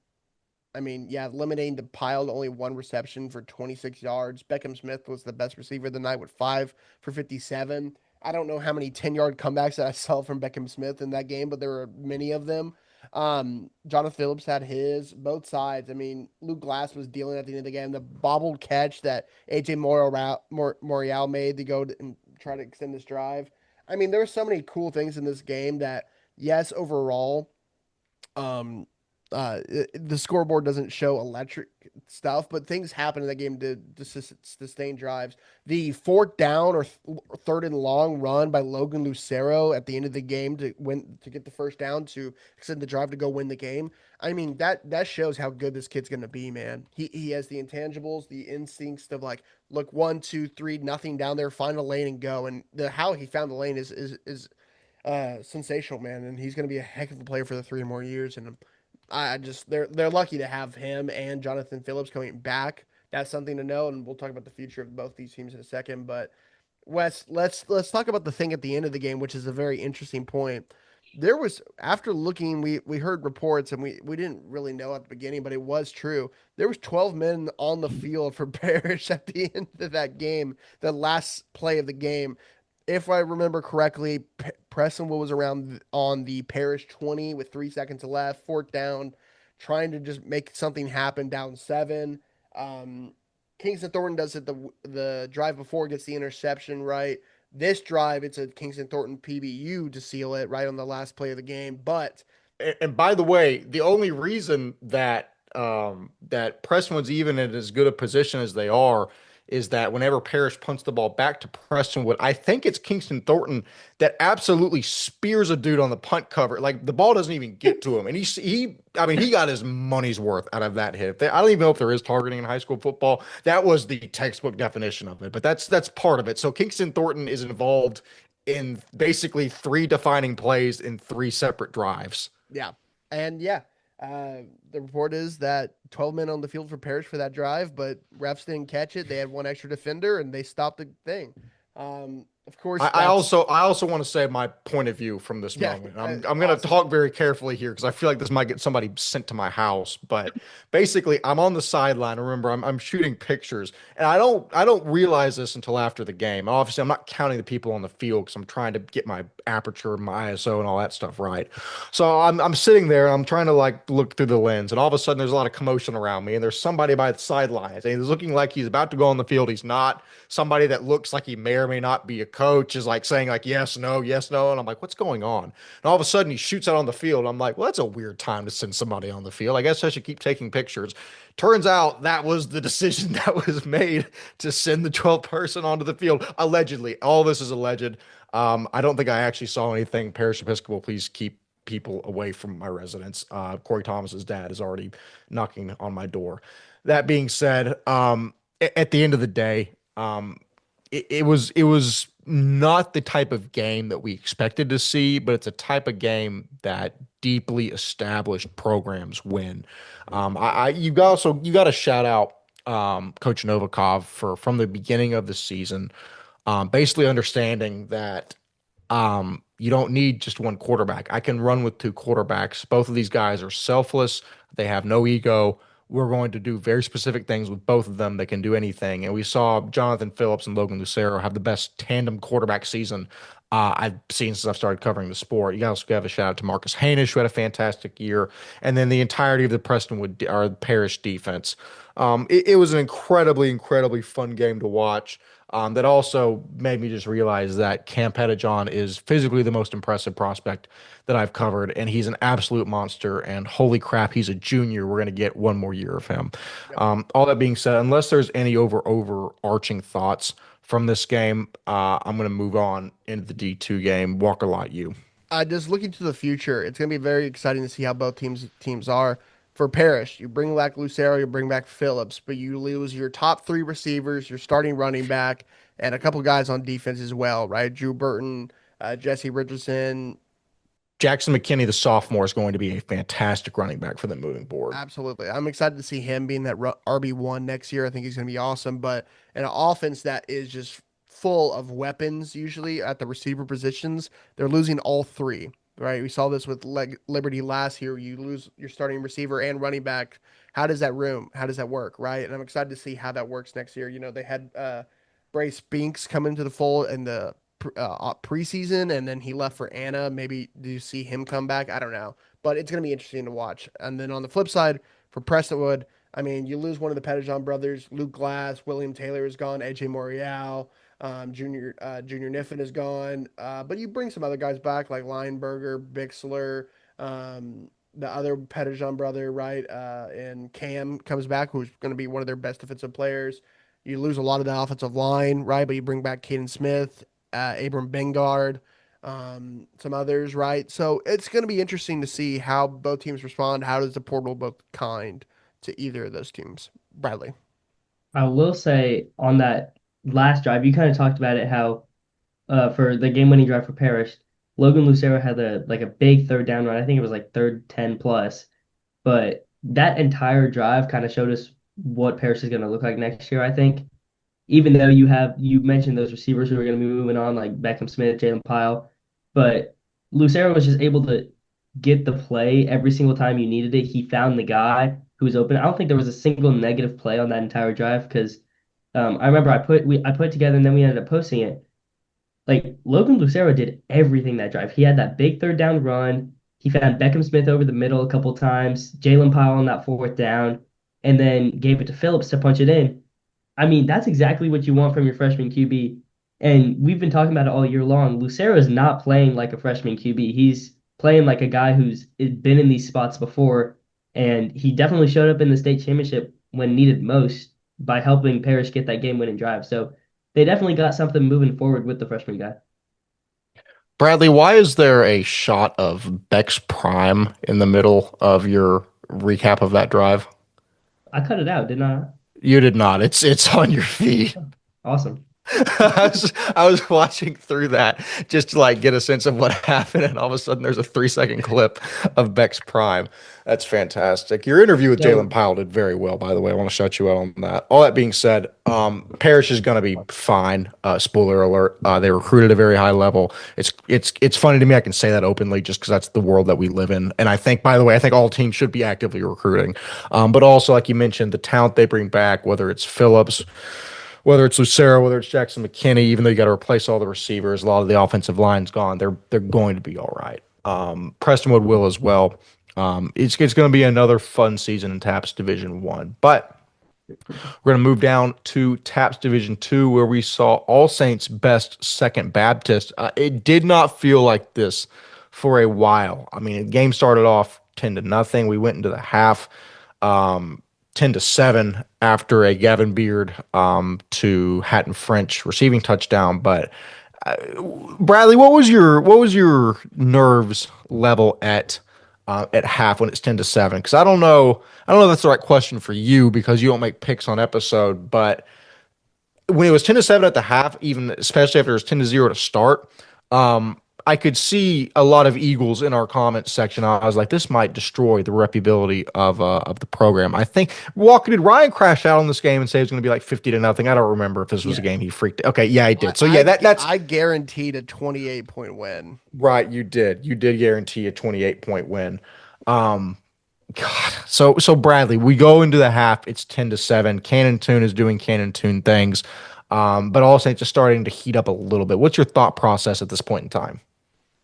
I mean, yeah, eliminating the pile to only one reception for 26 yards. Beckham Smith was the best receiver of the night with 5 for 57. I don't know how many 10-yard comebacks that I saw from Beckham Smith in that game, but there were many of them. Jonathan Phillips had his, both sides. I mean, Luke Glass was dealing at the end of the game. The bobbled catch that AJ Morial made to go and try to extend this drive. I mean, there were so many cool things in this game that, yes, overall, um, the scoreboard doesn't show electric stuff, but things happen in that game to sustain drives. The fourth down or third and long run by Logan Lucero at the end of the game to get the first down to extend the drive to go win the game. I mean that shows how good this kid's gonna be, man. He has the intangibles, the instincts of like look 1, 2, 3, nothing down there, find a lane and go. And the how he found the lane is sensational, man. And he's gonna be a heck of a player for the 3 more years. And I just they're lucky to have him and Jonathan Phillips coming back. That's something to know, and we'll talk about the future of both these teams in a second. But Wes, let's talk about the thing at the end of the game, which is a very interesting point. There was after looking, we heard reports, and we didn't really know at the beginning, but it was true. There was 12 men on the field for Parish at the end of that game, the last play of the game. If I remember correctly, Prestonwood was around on the Parish 20 with 3 seconds left, fourth down, trying to just make something happen down seven. Um, Kingston Thornton does it the drive before, gets the interception right. This drive, it's a Kingston Thornton PBU to seal it right on the last play of the game. But And by the way, the only reason that that Prestonwood's even in as good a position as they are is that whenever Parish punts the ball back to Prestonwood, I think it's Kingston Thornton that absolutely spears a dude on the punt cover. Like the ball doesn't even get to him, and I mean, he got his money's worth out of that hit. I don't even know if there is targeting in high school football. That was the textbook definition of it, but that's part of it. So Kingston Thornton is involved in basically three defining plays in three separate drives. Yeah. And yeah, the report is that 12 men on the field for Parish for that drive, but refs didn't catch it. They had one extra defender and they stopped the thing. Of course, I also want to say my point of view from this moment. I'm going to talk very carefully here because I feel like this might get somebody sent to my house. But basically, I'm on the sideline. Remember, I'm shooting pictures, and I don't realize this until after the game. And obviously, I'm not counting the people on the field because I'm trying to get my aperture, my ISO, and all that stuff right. So I'm sitting there, and I'm trying to like look through the lens, and all of a sudden, there's a lot of commotion around me, and there's somebody by the sidelines, and he's looking like he's about to go on the field. He's not. Somebody that looks like he may or may not be a coach is like saying like yes, no, and I'm like, what's going on? And all of a sudden he shoots out on the field. I'm like, well, that's a weird time to send somebody on the field. I guess I should keep taking pictures. Turns out that was the decision that was made to send the 12th person onto the field. Allegedly. All this is alleged. I don't think I actually saw anything. Parish Episcopal, please keep people away from my residence. Corey Thomas's dad is already knocking on my door. That being said, at the end of the day, it was not the type of game that we expected to see, but it's a type of game that deeply established programs win. You got to shout out Coach Novikov from the beginning of the season, basically understanding that you don't need just one quarterback. I can run with two quarterbacks. Both of these guys are selfless. They have no ego. We're going to do very specific things with both of them that can do anything. And we saw Jonathan Phillips and Logan Lucero have the best tandem quarterback season I've seen since I've started covering the sport. You also have a shout out to Marcus Hanish, who had a fantastic year, and then the entirety of the Prestonwood or Parish defense. It was an incredibly fun game to watch. That also made me just realize that Cam Pettijohn is physically the most impressive prospect that I've covered, and he's an absolute monster. And holy crap, he's a junior. We're going to get one more year of him. All that being said, unless there's any overarching thoughts from this game, I'm going to move on into the D2 game. Walker Lott, you. Just looking to the future, it's going to be very exciting to see how both teams are. For Parish, you bring back Lucero, you bring back Phillips, but you lose your top three receivers, your starting running back, and a couple guys on defense as well, right? Drew Burton, Jesse Richardson. Jackson McKinney, the sophomore, is going to be a fantastic running back for them moving forward. Absolutely. I'm excited to see him being that RB1 next year. I think he's going to be awesome, but an offense that is just full of weapons usually at the receiver positions, they're losing all three. Right, we saw this with Liberty last year. You lose your starting receiver and running back. How does that work? Right, and I'm excited to see how that works next year. You know, they had Brace Binks come into the fold in the preseason, and then he left for Hanna. Maybe do you see him come back? I don't know, but it's going to be interesting to watch. And then on the flip side, for Prestonwood, I mean, you lose one of the Pettijohn brothers, Luke Glass, William Taylor is gone, AJ Morial. Junior Niffen is gone, but you bring some other guys back like Lineberger, Bixler, the other Pettijohn brother, right? And Cam comes back, who's going to be one of their best defensive players. You lose a lot of the offensive line, right? But you bring back Caden Smith, Abram Bengard, some others, right? So it's going to be interesting to see how both teams respond. How does the portal both kind to either of those teams? Bradley. I will say on that last drive, you kind of talked about it, how for the game-winning drive for Parish, Logan Lucero had a big third down run. I think it was like third 10 plus. But that entire drive kind of showed us what Parish is going to look like next year, I think. Even though you mentioned those receivers who are going to be moving on, like Beckham Smith, Jalen Pyle, but Lucero was just able to get the play every single time you needed it. He found the guy who was open. I don't think there was a single negative play on that entire drive because I remember I put it together and then we ended up posting it. Like Logan Lucero did everything that drive. He had that big third down run. He found Beckham Smith over the middle a couple times, Jalen Pyle on that fourth down, and then gave it to Phillips to punch it in. I mean, that's exactly what you want from your freshman QB. And we've been talking about it all year long. Lucero is not playing like a freshman QB. He's playing like a guy who's been in these spots before, and he definitely showed up in the state championship when needed most. by helping Parish get that game-winning drive. So they definitely got something moving forward with the freshman guy. Bradley, why is there a shot of Beck's prime in the middle of your recap of that drive? I cut it out, didn't I? You did not. It's on your feed. Awesome. I was watching through that just to like get a sense of what happened, and all of a sudden there's a 3 second clip of Beck's prime. That's fantastic. Your interview with Jalen So Powell did very well, by the way. I want to shout you out on that. All that being said, Parish is going to be fine. Spoiler alert: they recruited at a very high level. It's funny to me. I can say that openly just because that's the world that we live in. And I think, by the way, I think all teams should be actively recruiting. But also, like you mentioned, the talent they bring back, whether it's Phillips, whether it's Lucero, whether it's Jackson McKinney, even though you got to replace all the receivers, a lot of the offensive line's gone. They're going to be all right. Prestonwood will as well. It's going to be another fun season in TAPPS Division One, but we're going to move down to TAPPS Division Two, where we saw All Saints best Second Baptist. It did not feel like this for a while. I mean, the game started off 10-0. We went into the half. 10-7 after a Gavin Beard to Hatton French receiving touchdown. But Bradley, what was your nerves level at half when it's 10-7? Because I don't know if that's the right question for you because you don't make picks on episode, but when it was 10-7 at the half, even especially after it was 10-0 to start, I could see a lot of Eagles in our comments section. I was like, this might destroy the reputability of the program. I think Walker, did Ryan crash out on this game and say it was going to be like 50-0? I don't remember if this was a game he freaked. Okay, yeah, he did. So yeah, that's I guaranteed a 28-point win. right. You did guarantee a 28-point win. God. So Bradley, we go into the half. It's 10-7. Cannon Tune is doing Cannon Tune things, but also it's just starting to heat up a little bit. What's your thought process at this point in time?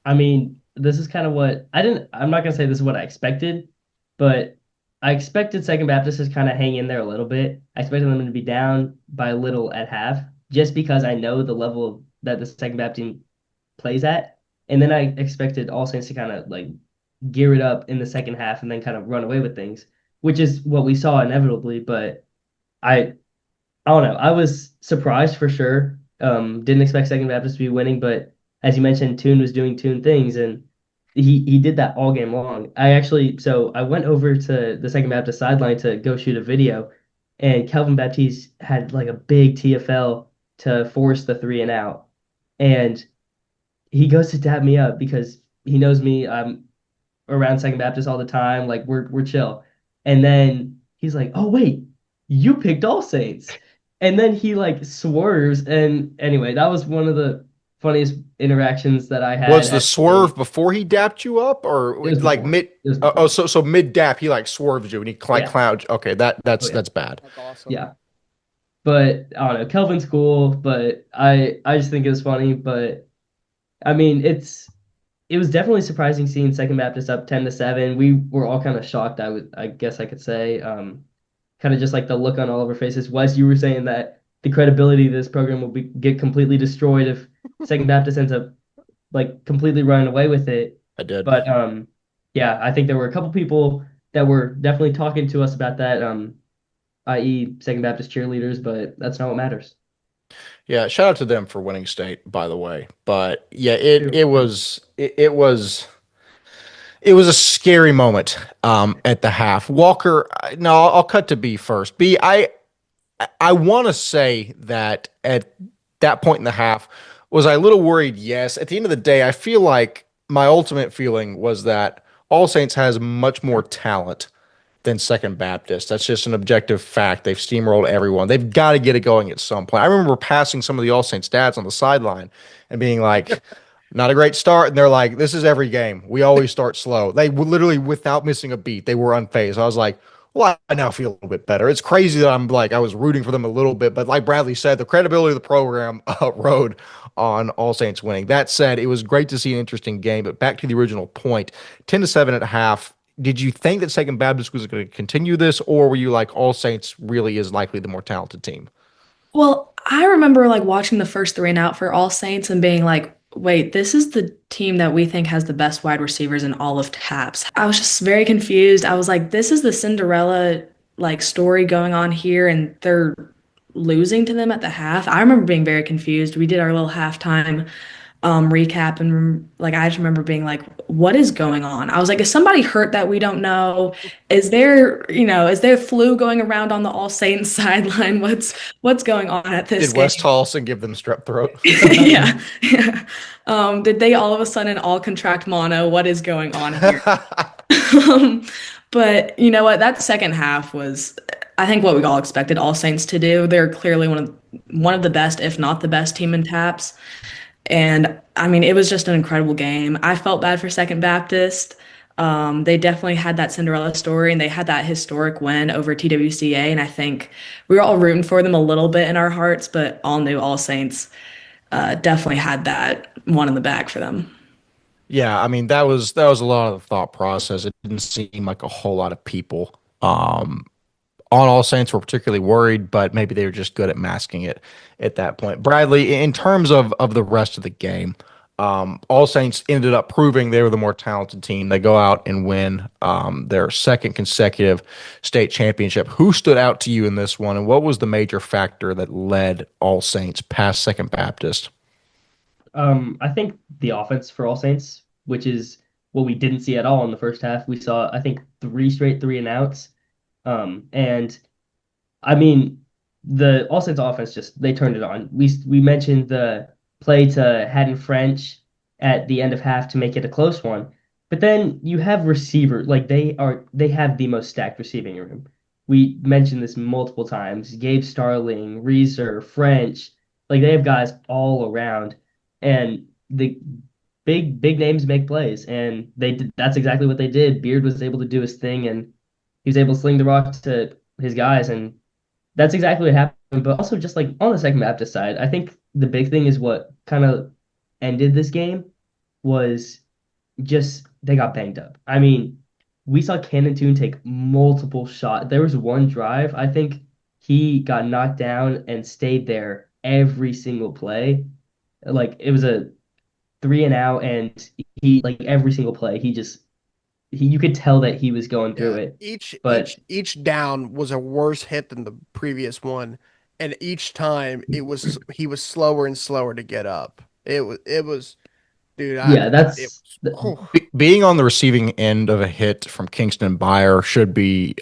I mean, this is kind of what I'm not gonna say this is what I expected, but I expected Second Baptist to kind of hang in there a little bit. I expected them to be down by a little at half, just because I know the level that the Second Baptist team plays at. And then I expected All Saints to kind of like gear it up in the second half and then kind of run away with things, which is what we saw inevitably. But I I don't know. I was surprised for sure. Didn't expect Second Baptist to be winning, but as you mentioned, Toon was doing Toon things, and he did that all game long. I went over to the Second Baptist sideline to go shoot a video, and Kelvin Baptiste had like a big TFL to force the 3-and-out, and he goes to dap me up because he knows me. I'm around Second Baptist all the time. Like we're chill. And then he's like, "Oh wait, you picked All Saints." And then he like swerves. And anyway, that was one of the funniest interactions that I had. Was the swerve before he dapped you up, or like before. mid? It was Oh, before. so mid dap, he like swerves you and he like Yeah. cloud. Okay, Oh, yeah. that's bad. That's awesome. Yeah. But I don't know. Kelvin's cool, but I just think it was funny. But I mean, it was definitely surprising seeing Second Baptist up 10-7. We were all kind of shocked. I guess I could say, kind of just like the look on all of our faces. Wes, you were saying that the credibility of this program will get completely destroyed if Second Baptist ends up like completely running away with it. I did. But yeah, I think there were a couple people that were definitely talking to us about that, i.e., Second Baptist cheerleaders. But that's not what matters. Yeah, shout out to them for winning state, by the way. But yeah, True. it was a scary moment at the half. Walker, no, I'll cut to B first. B, I want to say that at that point in the half, was I a little worried? Yes. At the end of the day, I feel like my ultimate feeling was that All Saints has much more talent than Second Baptist. That's just an objective fact. They've steamrolled everyone. They've got to get it going at some point. I remember passing some of the All Saints dads on the sideline and being like, not a great start. And they're like, this is every game. We always start slow. They would literally, without missing a beat, they were unfazed. I was like, well, I now feel a little bit better. It's crazy that I'm like, I was rooting for them a little bit, but like Bradley said, the credibility of the program rode on All Saints winning. That said, it was great to see an interesting game, but back to the original point, 10-7 at half. Did you think that Second Baptist was going to continue this, or were you like All Saints really is likely the more talented team? Well, I remember like watching the first 3-and-out for All Saints and being like, wait, this is the team that we think has the best wide receivers in all of TAPPS. I was just very confused. I was like, this is the Cinderella like story going on here and they're losing to them at the half. I remember being very confused. We did our little halftime recap and like I just remember being like, what is going on? I was like, is somebody hurt that we don't know? Is there flu going around on the All Saints sideline? What's going on at this Did Wes game? Tolleson give them strep throat? Yeah. Yeah. Did they all of a sudden all contract mono? What is going on here? Um, but you know what? That second half was, I think, what we all expected All Saints to do. They're clearly one of the best, if not the best team in TAPPS. And I mean, it was just an incredible game. I felt bad for Second Baptist. They definitely had that Cinderella story and they had that historic win over TWCA. And I think we were all rooting for them a little bit in our hearts, but all knew All Saints definitely had that one in the bag for them. Yeah, I mean that was a lot of the thought process. It didn't seem like a whole lot of people on All Saints were particularly worried, but maybe they were just good at masking it at that point. Bradley, in terms of the rest of the game, All Saints ended up proving they were the more talented team. They go out and win their second consecutive state championship. Who stood out to you in this one, and what was the major factor that led All Saints past Second Baptist? I think the offense for All Saints, which is what we didn't see at all in the first half. We saw, I think, three straight three and outs. And I mean, the All Saints offense just they turned it on. We mentioned the play to Haddon French at the end of half to make it a close one. But then you have receiver like they have the most stacked receiving room. We mentioned this multiple times. Gabe Starling, Reeser, French, like they have guys all around, and the big names make plays, and that's exactly what they did. Beard was able to do his thing, and he was able to sling the rock to his guys, and that's exactly what happened. But also, just like on the Second Baptist side, I think the big thing is what kind of ended this game was just they got banged up. I mean, we saw Cannon Toon take multiple shots. There was one drive, I think he got knocked down and stayed there every single play. Like it was a three and out, and he like every single play, you could tell that he was going through Yeah, it. each But each each down was a worse hit than the previous one, and each time he was slower and slower to get up. It was dude, yeah, it that's was oh, Being on the receiving end of a hit from Kingston Buyer should be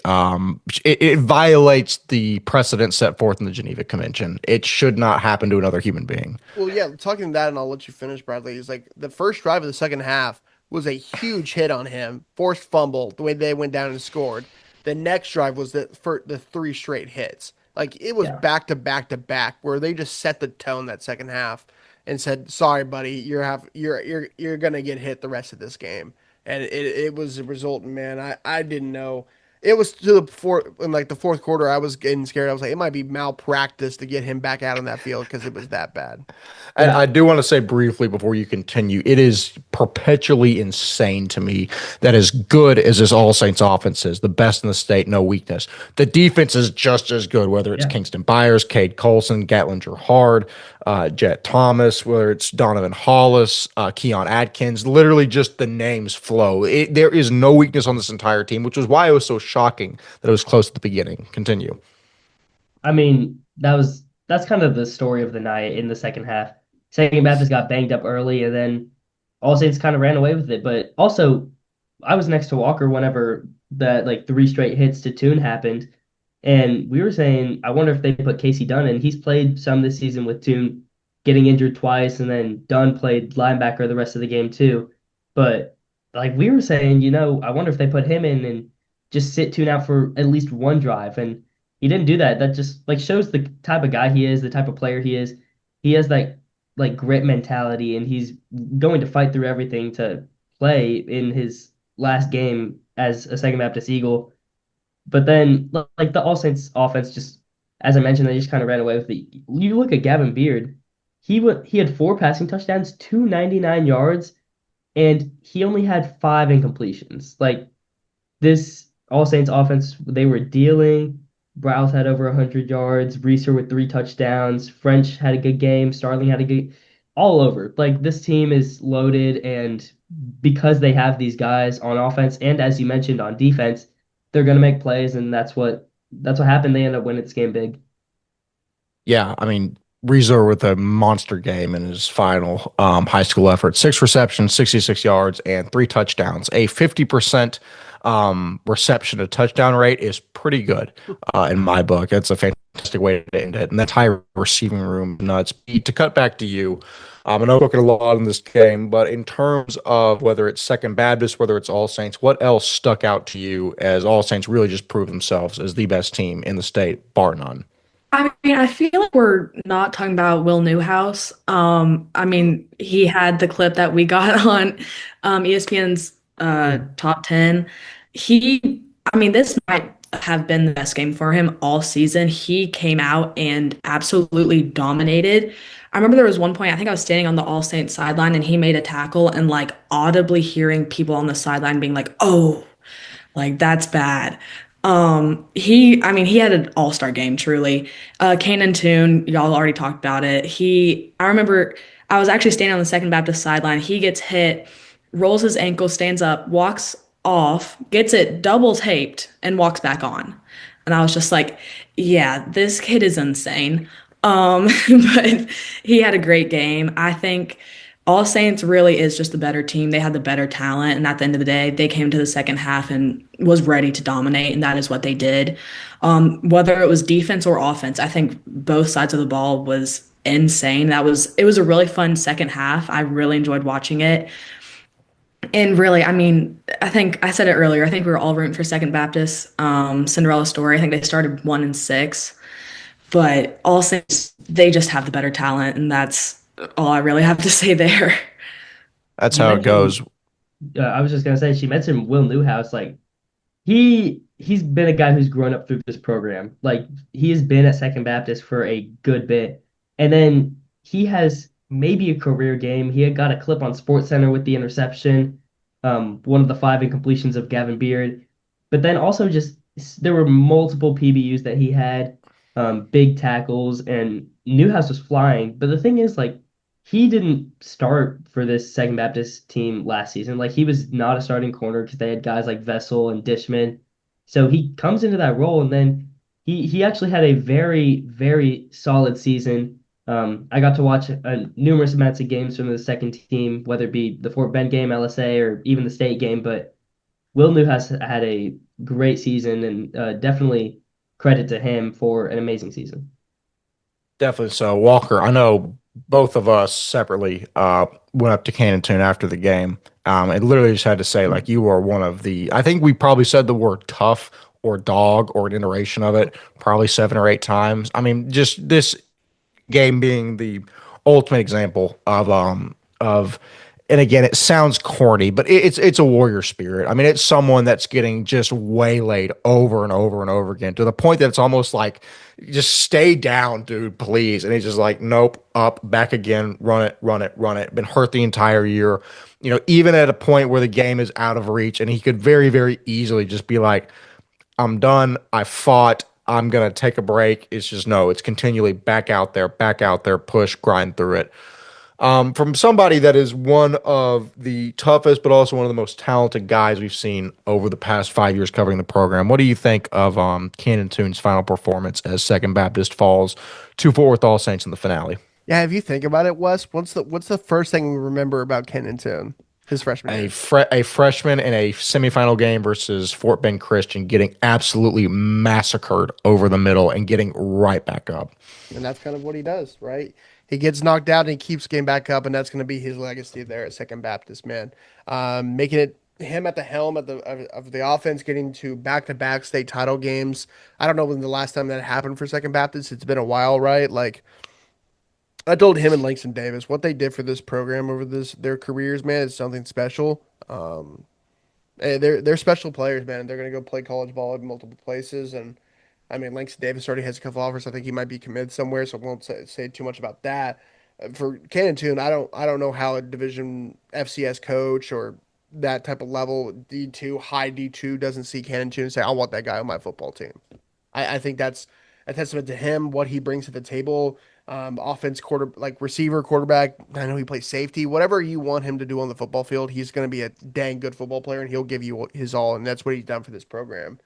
it violates the precedent set forth in the Geneva Convention. It should not happen to another human being. well, yeah. Talking to that, and I'll let you finish, Bradley. Is like the first drive of the second half was a huge hit on him, forced fumble. The way they went down and scored. The next drive was for the three straight hits. Like it was yeah. back to back to back, where they just set the tone that second half and said, "Sorry, buddy, you're gonna get hit the rest of this game." And it was a result. Man, I didn't know. It was to the in like the fourth quarter. I was getting scared. I was like, it might be malpractice to get him back out on that field because it was that bad. And I Yeah. do want to say briefly before you continue, it is perpetually insane to me that as good as this All Saints offense is, the best in the state, no weakness. The defense is just as good, whether it's Yeah. Kingston Byers, Cade Colson, Gatlinger Hard, Jet Thomas, whether it's Donovan Hollis, Keon Atkins, literally just the names flow. There is no weakness on this entire team, which was why it was so shocking that it was close at the beginning. Continue. I mean, that's kind of the story of the night in the second half. Second Baptist got banged up early, and then All Saints kind of ran away with it. But also, I was next to Walker whenever that like three straight hits to Tune happened, and we were saying, I wonder if they put Casey Dunn in. He's played some this season with Tune getting injured twice, and then Dunn played linebacker the rest of the game too. But like we were saying, I wonder if they put him in and just sit Tune out for at least one drive, and he didn't do that. That just like shows the type of guy he is, the type of player he is. He has that like grit mentality, and he's going to fight through everything to play in his last game as a Second Baptist Eagle. But then, like the All Saints offense, just as I mentioned, they just kind of ran away with it. You look at Gavin Beard; he had four passing touchdowns, 299 yards, and he only had five incompletions. Like this All Saints offense, they were dealing. Browse had over 100 yards. Reeser with three touchdowns. French had a good game. Starling had a good, all over. Like this team is loaded, and because they have these guys on offense and as you mentioned on defense, they're gonna make plays, and that's what that's what happened. They ended up winning this game big. Yeah, I mean, Reeser with a monster game in his final high school effort. 6 receptions, 66 yards, and 3 touchdowns. A 50% reception to touchdown rate is pretty good in my book. It's a fantastic way to end it. And that high receiving room nuts. Pete, to cut back to you, I know we're talking a lot in this game, but in terms of whether it's Second Baptist, whether it's All Saints, what else stuck out to you as All Saints really just proved themselves as the best team in the state, bar none? I mean, I feel like we're not talking about Will Newhouse. I mean, he had the clip that we got on ESPN's top 10. I mean, this might have been the best game for him all season. He came out and absolutely dominated. I remember there was one point, I think I was standing on the All Saints sideline and he made a tackle and like audibly hearing people on the sideline being like, "Oh, like that's bad." I mean, he had an all-star game, truly. Kanan Toon, y'all already talked about it. I remember I was actually standing on the Second Baptist sideline. He gets hit, rolls his ankle, stands up, walks off, gets it double taped, and walks back on. And I was just like, yeah, this kid is insane. But he had a great game. I think All Saints really is just the better team. They had the better talent, and at the end of the day, they came to the second half and was ready to dominate, and that is what they did. Whether it was defense or offense, I think both sides of the ball was insane. It was a really fun second half. I really enjoyed watching it. And really, I mean, I think I said it earlier. I think we were all rooting for Second Baptist, Cinderella story. I think they started 1-6, but All Saints, they just have the better talent, and that's all I really have to say there. That's You how it mentioned, goes. I was just gonna say, she mentioned Will Newhouse. Like he's been a guy who's grown up through this program. Like he has been at Second Baptist for a good bit. And then he has maybe a career game. He had got a clip on Sports Center with the interception, one of the 5 incompletions of Gavin Beard. But then also just there were multiple PBUs that he had, big tackles, and Newhouse was flying. But the thing is, like, he didn't start for this Second Baptist team last season. Like he was not a starting corner because they had guys like Vessel and Dishman. So he comes into that role and then he actually had a very solid season. I got to watch numerous amounts of games from the second team, whether it be the Fort Bend game, LSA, or even the state game. But Will New has had a great season and definitely credit to him for an amazing season. Definitely so. Walker, I know both of us separately went up to Cannington after the game. And literally just had to say, like, you are one of the, I think we probably said the word tough or dog or an iteration of it probably 7 or 8 times. I mean, just this game being the ultimate example of and again it sounds corny but it's a warrior spirit. I mean it's someone that's getting just waylaid over and over and over again to the point that it's almost like just stay down dude please, and he's just like nope, up, back again, run it, run it, run it. Been hurt the entire year, even at a point where the game is out of reach and he could very easily just be like I'm done. I fought. I'm gonna take a break. It's just no. It's continually back out there, push, grind through it. From somebody that is one of the toughest, but also one of the most talented guys we've seen over the past 5 years covering the program. What do you think of Cannon Toon's final performance as Second Baptist falls 2-4 with All Saints in the finale? Yeah, if you think about it, Wes, what's the first thing we remember about Kennington his freshman year? A freshman in a semifinal game versus Fort Bend Christian getting absolutely massacred over the middle and getting right back up. And that's kind of what he does, right? He gets knocked out and he keeps getting back up, and that's going to be his legacy there at Second Baptist, man. Making it him at the helm of the offense, getting to back-to-back state title games. I don't know when the last time that happened for Second Baptist. It's been a while, right? Like I told him and Langston Davis what they did for this program over their careers, man, is something special. They're special players, man. They're gonna go play college ball in multiple places, and I mean, Langston Davis already has a couple offers. I think he might be committed somewhere, so I won't say too much about that. For Cannon Tune, I don't know how a Division FCS coach or that type of level D2 high D2 doesn't see Cannon Tune and say I want that guy on my football team. I think that's a testament to him, what he brings to the table. Offense, quarter, like receiver, quarterback. I know he plays safety. Whatever you want him to do on the football field, he's going to be a dang good football player, and he'll give you his all. And that's what he's done for this program.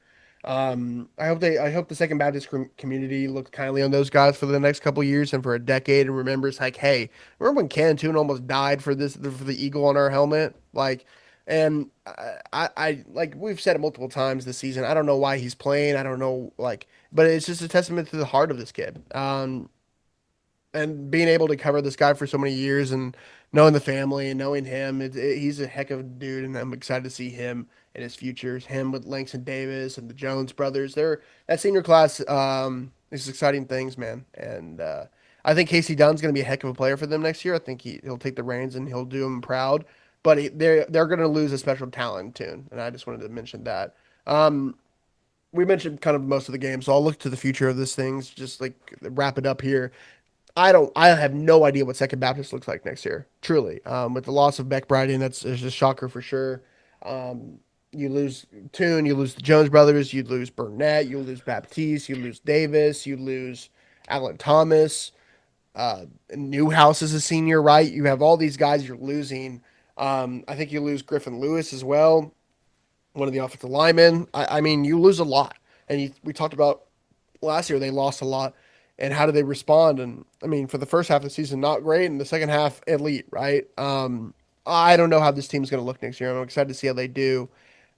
I hope the Second Baptist community looks kindly on those guys for the next couple years and for a decade and remembers like, hey, remember when Cantoon almost died for the eagle on our helmet? Like, and I like we've said it multiple times this season. I don't know why he's playing. I don't know like, but it's just a testament to the heart of this kid. And being able to cover this guy for so many years and knowing the family and knowing him, he's a heck of a dude, and I'm excited to see him in his futures. Him with Langston Davis and the Jones brothers. That senior class is exciting things, man. And I think Casey Dunn's going to be a heck of a player for them next year. I think he'll take the reins and he'll do them proud. But they're going to lose a special talent tune, and I just wanted to mention that. We mentioned kind of most of the game, so I'll look to the future of this things. Just like wrap it up here. I have no idea what Second Baptist looks like next year. Truly, with the loss of Beck Bryden, that's a shocker for sure. You lose Toon, you lose the Jones brothers, you lose Burnett, you lose Baptiste, you lose Davis, you lose Alan Thomas. Newhouse is a senior, right? You have all these guys you're losing. I think you lose Griffin Lewis as well, one of the offensive linemen. I mean, you lose a lot, and we talked about last year they lost a lot, and how do they respond? And I mean, for the first half of the season, not great, and the second half, elite, right? I don't know how this team's going to look next year. I'm excited to see how they do.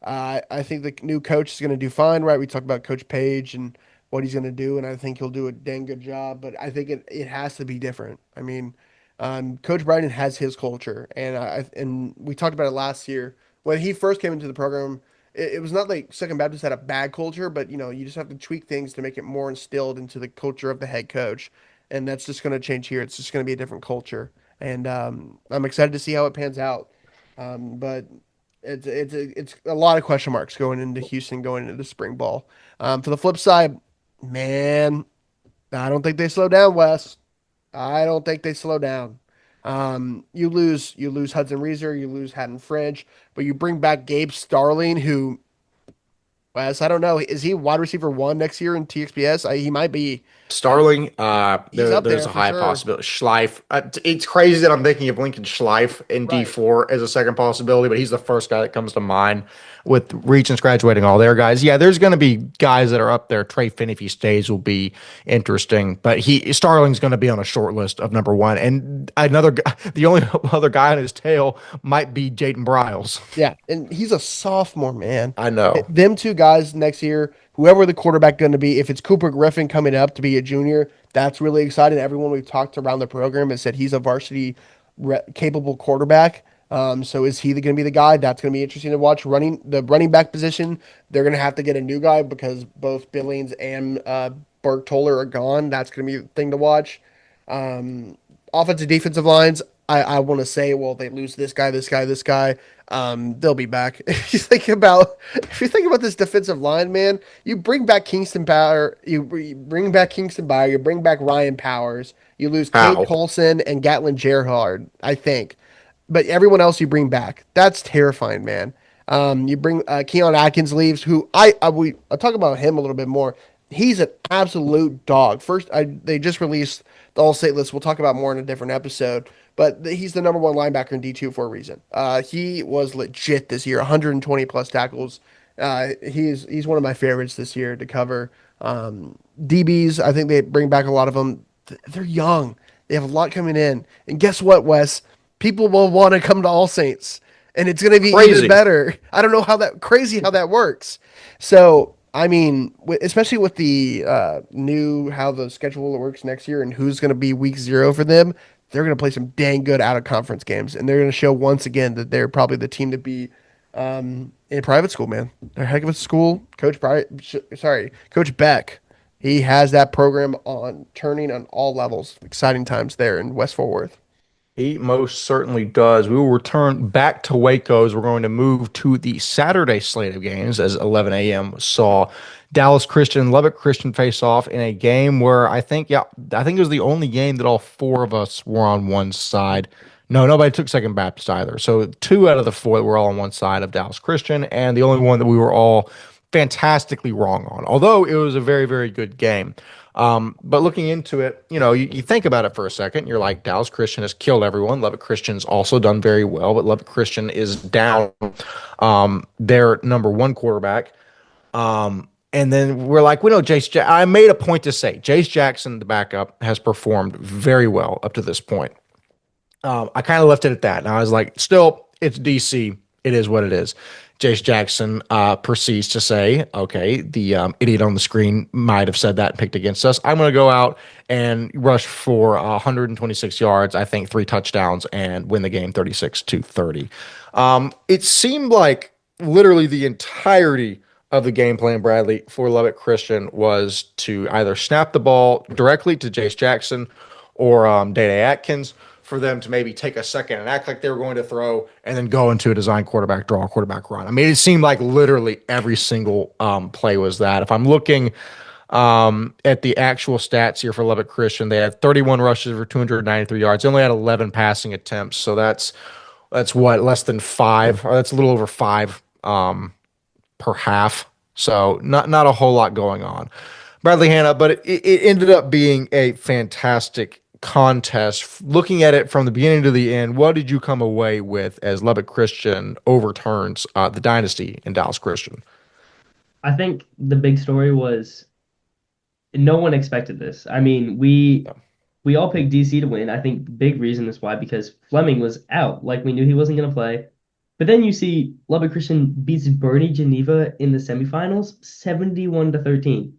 I think the new coach is going to do fine, right? We talked about Coach Page and what he's going to do, and I think he'll do a dang good job. But I think it has to be different. I mean, Coach Bryden has his culture, and we talked about it last year when he first came into the program. It was not like Second Baptist had a bad culture, but you just have to tweak things to make it more instilled into the culture of the head coach, and that's just going to change here. It's just going to be a different culture, and I'm excited to see how it pans out. But it's a lot of question marks going into Houston, going into the spring ball. For the flip side, man, I don't think they slow down, Wes. I don't think they slow down. You lose Hudson Reeser, you lose Haddon French, but you bring back Gabe Starling, who, Wes, I don't know, is he wide receiver one next year in TXPS? He might be. Starling, He's up there's there a for high sure. possibility. Schleif, it's crazy that I'm thinking of Lincoln Schleif in Right. D4 as a second possibility, but he's the first guy that comes to mind with Regents graduating all their guys. Yeah, there's going to be guys that are up there. Trey Finn, if he stays, will be interesting, but Starling's going to be on a short list of number one. And the only other guy on his tail might be Jaden Bryles. Yeah, and he's a sophomore, man. I know. Them two guys next year, whoever the quarterback going to be, if it's Cooper Griffin coming up to be a junior, that's really exciting. Everyone we've talked around the program has said he's a varsity capable quarterback. So is he going to be the guy? That's going to be interesting to watch. The running back position, they're going to have to get a new guy because both Billings and Burke Toller are gone. That's going to be the thing to watch. Offensive defensive lines, I want to say, well, they lose this guy, this guy, this guy. They'll be back. If you think about this defensive line, man, you bring back Kingston Power, you bring back Kingston Byer, you bring back Ryan Powers, you lose Kate How? Colson and Gatlin Gerhard, I think. But everyone else you bring back, that's terrifying, man. You bring Keon Atkins leaves, who I'll talk about him a little bit more. He's an absolute dog. They just released the All State list. We'll talk about more in a different episode. But he's the number one linebacker in D2 for a reason. He was legit this year, 120 plus tackles. He's one of my favorites this year to cover. DBs, I think they bring back a lot of them. They're young. They have a lot coming in. And guess what, Wes? People will want to come to All Saints, and it's going to be even better. I don't know how that works. So, I mean, especially with the how the schedule works next year and who's going to be week 0 for them, they're going to play some dang good out of conference games, and they're going to show once again that they're probably the team to be in private school, man. They're a heck of a school. Coach Beck, he has that program on turning on all levels. Exciting times there in West Fort Worth. He most certainly does. We will return back to Waco's. We're going to move to the Saturday slate of games as 11 a.m. saw Dallas Christian, Lubbock Christian face off in a game where I think it was the only game that all four of us were on one side. No, nobody took Second Baptist either. So 2 out of the 4 were all on one side of Dallas Christian, and the only one that we were all fantastically wrong on, although it was a very, very good game. But looking into it, you think about it for a second. You're like, Dallas Christian has killed everyone. Lubbock Christian's also done very well, but Lubbock Christian is down their number one quarterback. And then we're like, we know I made a point to say Jace Jackson, the backup, has performed very well up to this point. I kind of left it at that. And I was like, still, it's DC. It is what it is. Jace Jackson proceeds to say, okay, the idiot on the screen might have said that and picked against us. I'm going to go out and rush for 126 yards, I think 3 touchdowns, and win the game 36-30. It seemed like literally the entirety of the game plan, Bradley, for Lubbock Christian was to either snap the ball directly to Jace Jackson or Dede Atkins, for them to maybe take a second and act like they were going to throw and then go into a design quarterback draw, quarterback run. I mean, it seemed like literally every single play was that. If I'm looking at the actual stats here for Lubbock Christian, they had 31 rushes for 293 yards. They only had 11 passing attempts. So that's what, less than 5, or that's a little over 5 per half. So not a whole lot going on. Bradley, Hanna, but it ended up being a fantastic contest. Looking at it from the beginning to the end, what did you come away with as Lubbock Christian overturns the dynasty in Dallas Christian? I think the big story was no one expected this. I mean, we all picked DC to win. I think the big reason is why, because Fleming was out. Like, we knew he wasn't going to play. But then you see Lubbock Christian beats Bernie Geneva in the semifinals 71-13.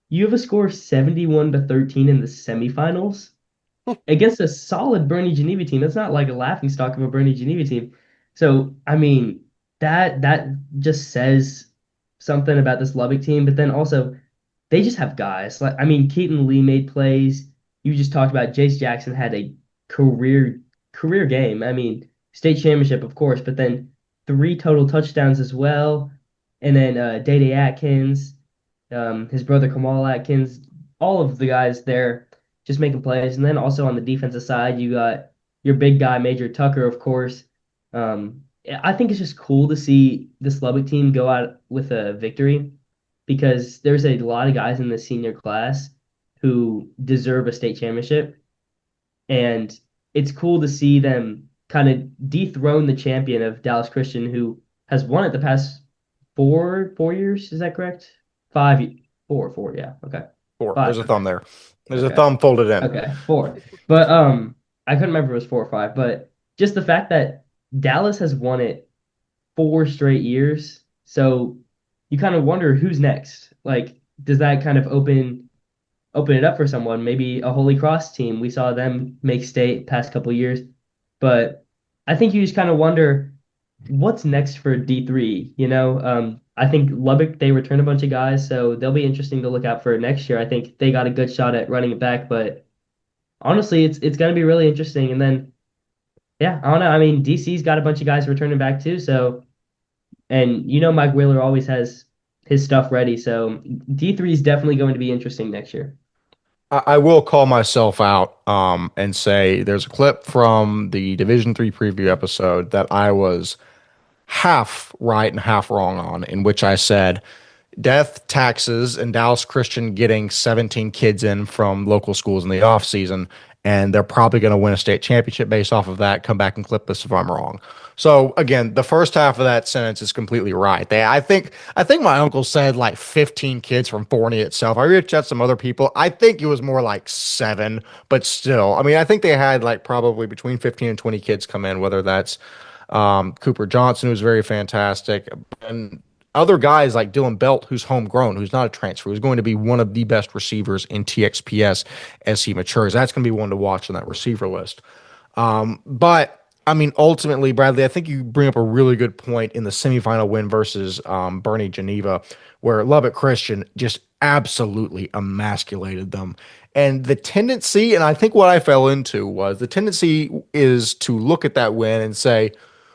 You have a score of 71-13 in the semifinals against a solid Bernie Geneva team. That's not like a laughingstock of a Bernie Geneva team. So, I mean, that just says something about this Lubbock team. But then also, they just have guys. Like, I mean, Keaton Lee made plays. You just talked about Jace Jackson had a career game. I mean, state championship, of course, but then 3 total touchdowns as well. And then Dede Atkins, his brother Kamal Atkins, all of the guys there just making plays. And then also on the defensive side, you got your big guy, Major Tucker, of course. I think it's just cool to see this Lubbock team go out with a victory, because there's a lot of guys in the senior class who deserve a state championship. And it's cool to see them kind of dethrone the champion of Dallas Christian, who has won it the past four years. Is that correct? 5, 4, yeah. Okay. 4. 5. There's a thumb there. There's Okay. a thumb folded in. Okay, 4. But I couldn't remember if it was 4 or 5. But just the fact that Dallas has won it 4 straight years, so you kind of wonder who's next. Like, does that kind of open it up for someone? Maybe a Holy Cross team. We saw them make state past couple years, but I think you just kind of wonder what's next for D3. I think Lubbock, they returned a bunch of guys, so they'll be interesting to look out for next year. I think they got a good shot at running it back, but honestly, it's going to be really interesting. And then, yeah, I don't know. I mean, DC's got a bunch of guys returning back too, so, and Mike Wheeler always has his stuff ready, so D3 is definitely going to be interesting next year. I will call myself out and say there's a clip from the Division III preview episode that I was half right and half wrong on, in which I said death, taxes, and Dallas Christian getting 17 kids in from local schools in the offseason, and they're probably going to win a state championship based off of that. Come back and clip this if I'm wrong. So again, the first half of that sentence is completely right. I think my uncle said like 15 kids from Forney itself. I reached out to some other people. I think it was more like 7, but still, I mean, I think they had like probably between 15 and 20 kids come in, whether that's Cooper Johnson, who's very fantastic, and other guys like Dylan Belt, who's homegrown, who's not a transfer, who's going to be one of the best receivers in TXPS as he matures. That's going to be one to watch on that receiver list. But I mean, ultimately, Bradley, I think you bring up a really good point in the semifinal win versus Bernie Geneva, where Lubbock Christian just absolutely emasculated them. And the tendency, and I think what I fell into was the tendency is to look at that win and say,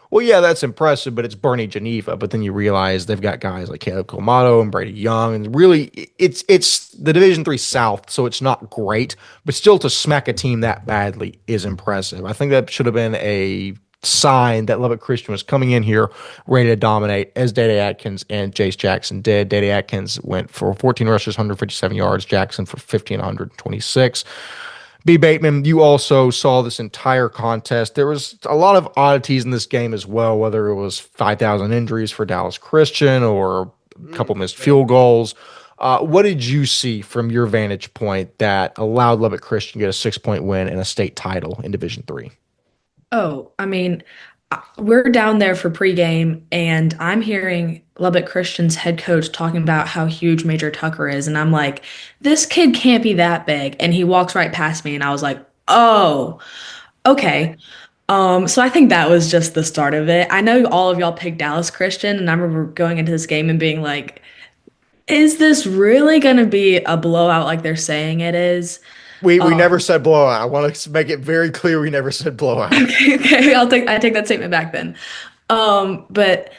well, yeah, that's impressive, but it's Bernie Geneva. But then you realize they've got guys like Caleb Colmato and Brady Young, and really, it's the Division III South, so it's not great. But still, to smack a team that badly is impressive. I think that should have been a sign that Lubbock Christian was coming in here ready to dominate, as Dede Atkins and Jace Jackson did. Dede Atkins went for 14 rushes, 157 yards. Jackson for 1,526. B. Bateman, you also saw this entire contest. There was a lot of oddities in this game as well, whether it was 5,000 injuries for Dallas Christian or a couple missed field goals. What did you see from your vantage point that allowed Lubbock Christian to get a 6-point win and a state title in Division Three? Oh, I mean, we're down there for pregame, and I'm hearing Lubbock Christian's head coach talking about how huge Major Tucker is, and I'm like, this kid can't be that big. And he walks right past me, and I was like, oh, okay. So I think that was just the start of it. I know all of y'all picked Dallas Christian, and I remember going into this game and being like, is this really gonna be a blowout like they're saying it is? We never Um, said blowout. I want to make it very clear we never said blowout. okay, I take that statement back then. But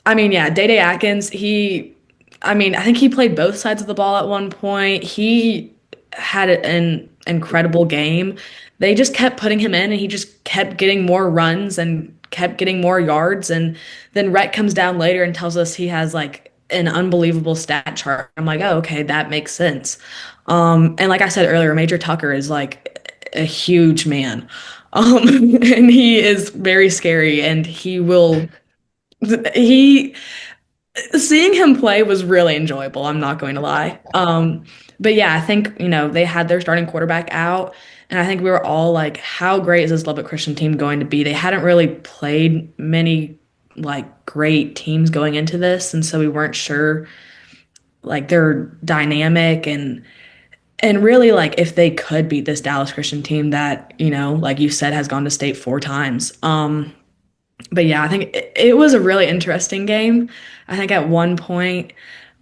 I mean, yeah, Day Day Atkins, I mean, I think he played both sides of the ball at one point. He had an incredible game. They just kept putting him in, and he just kept getting more runs and kept getting more yards. And then Rhett comes down later and tells us he has like an unbelievable stat chart. I'm like, oh, okay, that makes sense. And like I said earlier, Major Tucker is like a huge man. And he is very scary, and he seeing him play was really enjoyable. I'm not going to lie. But yeah, I think, they had their starting quarterback out, and I think we were all like, how great is this Lubbock Christian team going to be? They hadn't really played many like great teams going into this, and so we weren't sure like their dynamic and really like if they could beat this Dallas Christian team that, like you said, has gone to state 4 times. But yeah, I think it was a really interesting game. I think at one point,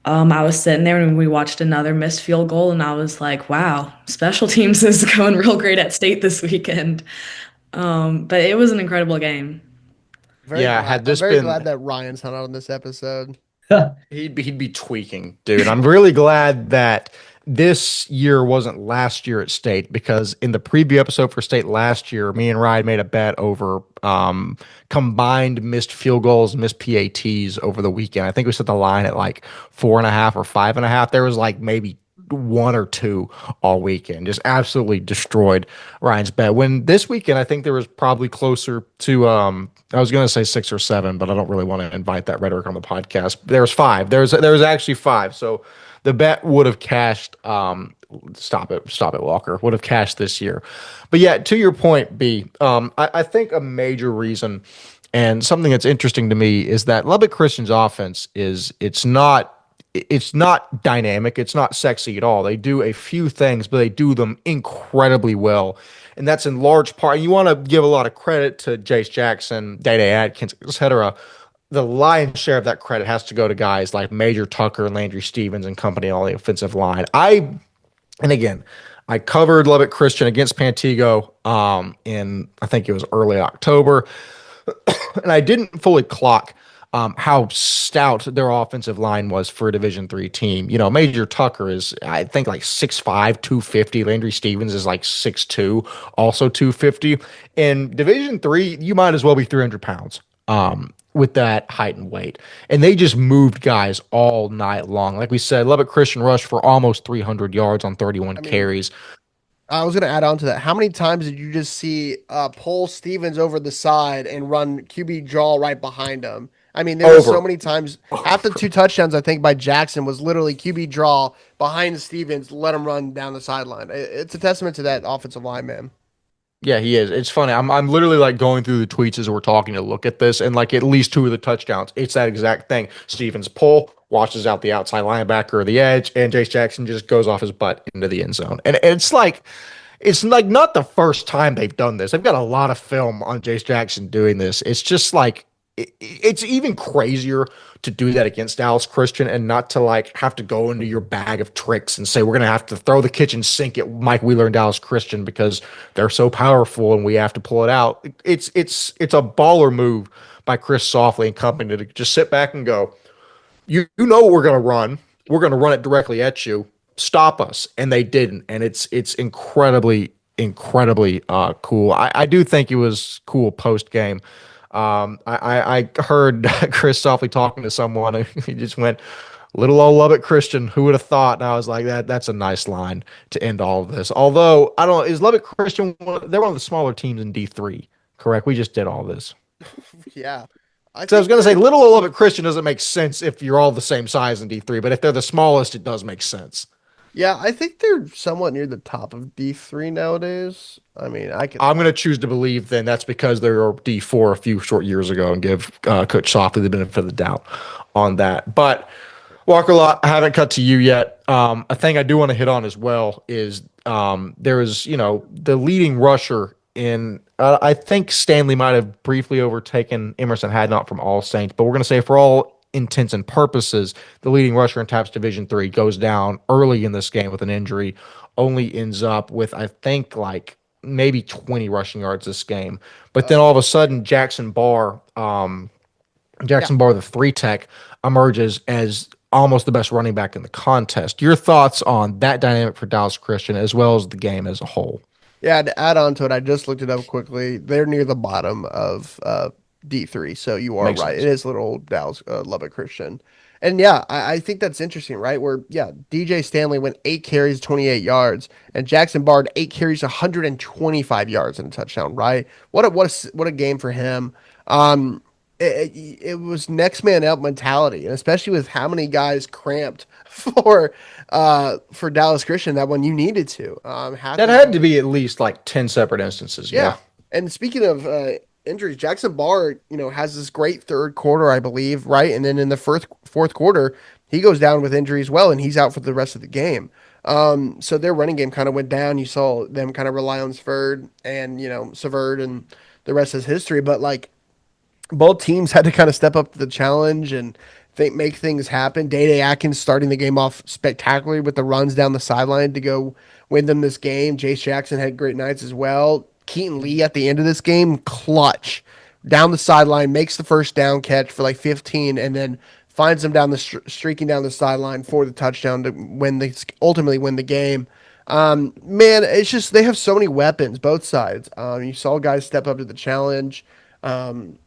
I was sitting there and we watched another missed field goal, and I was like, wow, special teams is going real great at state this weekend. But it was an incredible game. Yeah, had I'm this very been glad that Ryan's not on this episode. he'd be tweaking, dude. I'm really glad that this year wasn't last year at state, because in the preview episode for state last year, me and Ryan made a bet over combined missed field goals, missed PATs over the weekend. I think we set the line at like 4.5 or 5.5. There was like maybe one or two all weekend. Just absolutely destroyed Ryan's bet. When this weekend, I think there was probably closer to I was going to say 6 or 7, but I don't really want to invite that rhetoric on the podcast. There was 5. There was actually 5. So the bet would have cashed. Stop it, Walker. Would have cashed this year. But yeah, to your point, B. I think a major reason and something that's interesting to me is that Lubbock Christian's offense it's not dynamic. It's not sexy at all. They do a few things, but they do them incredibly well. And that's in large part, you want to give a lot of credit to Jace Jackson, Day-Day Atkins, etc. The lion's share of that credit has to go to guys like Major Tucker, Landry Stevens, and company on the offensive line. And again, I covered Lubbock Christian against Pantego in, I think it was early October, and I didn't fully clock how stout their offensive line was for a Division III team. Major Tucker is, I think, like 6'5", 250. Landry Stevens is like 6'2", also 250. In Division III, you might as well be 300 pounds with that height and weight. And they just moved guys all night long. Like we said, Lubbock Christian rushed for almost 300 yards on 31 carries. I was going to add on to that. How many times did you just see pull Stevens over the side and run QB draw right behind him? I mean, there were so many times. Half the 2 touchdowns, I think, by Jackson was literally QB draw behind Stevens, let him run down the sideline. It's a testament to that offensive line, man. Yeah, he is. It's funny. I'm literally like going through the tweets as we're talking to look at this, and like at least 2 of the touchdowns, it's that exact thing. Stevens pull, washes out the outside linebacker or the edge, and Jace Jackson just goes off his butt into the end zone. And it's like not the first time they've done this. They've got a lot of film on Jace Jackson doing this. It's just like it's even crazier to do that against Dallas Christian and not to like have to go into your bag of tricks and say we're going to have to throw the kitchen sink at Mike Wheeler and Dallas Christian because they're so powerful and we have to pull it out. It's a baller move by Chris Softly and company to just sit back and go, you know what we're going to run. We're going to run it directly at you. Stop us. And they didn't. And it's incredibly cool. I do think it was cool post game. I heard Chris Softly talking to someone, and he just went, "Little old Lubbock Christian, who would have thought?" And I was like, that's a nice line to end all of this. Although I don't know, is Lubbock Christian they're one of the smaller teams in D3, correct? We just did all this. Yeah. I So I was think going to say they're Little Lubbock Christian doesn't make sense if you're all the same size in D3, but if they're the smallest, it does make sense. yeah, I think they're somewhat near the top of D3 nowadays. I mean, I could I'm going to choose to believe then that's because they were D4 a few short years ago and give Coach Softly the benefit of the doubt on that. But Walker Lott, I haven't cut to you yet. A thing I do want to hit on as well is there is, the leading rusher in, I think Stanley might have briefly overtaken Emerson Hadnot from All Saints, but we're going to say for all intents and purposes, the leading rusher in TAPPS Division 3 goes down early in this game with an injury, only ends up with, I think, like maybe 20 rushing yards this game. But then all of a sudden, yeah. Jackson Barr, the three tech, emerges as almost the best running back in the contest. Your thoughts on that dynamic for Dallas Christian as well as the game as a whole? Yeah, to add on to it, I just looked it up quickly. They're near the bottom of D3, so you are Makes right. It sense. is little Dallas Lubbock Christian. And yeah, I think that's interesting, right? Where, yeah, DJ Stanley went 8 carries, 28 yards, and Jackson Bard 8 carries, 125 yards and a touchdown, right? What a game for him. Um, it was next man up mentality, and especially with how many guys cramped for Dallas Christian that when you needed to. Half That these had to guys. be at least like 10 separate instances. Yeah. Yeah. And speaking of injuries, Jackson Barr, has this great third quarter, I believe, right? And then in the fourth quarter, he goes down with injury as well, and he's out for the rest of the game. So their running game kind of went down. You saw them kind of rely on Sverd and, Severd, and the rest is history. But like both teams had to kind of step up to the challenge and make things happen. Day Atkins starting the game off spectacularly with the runs down the sideline to go win them this game. Jace Jackson had great nights as well. Keaton Lee at the end of this game, clutch down the sideline, makes the first down catch for like 15, and then finds them down the streaking down the sideline for the touchdown to ultimately win the game. Man, it's just they have so many weapons, both sides. You saw guys step up to the challenge. Um,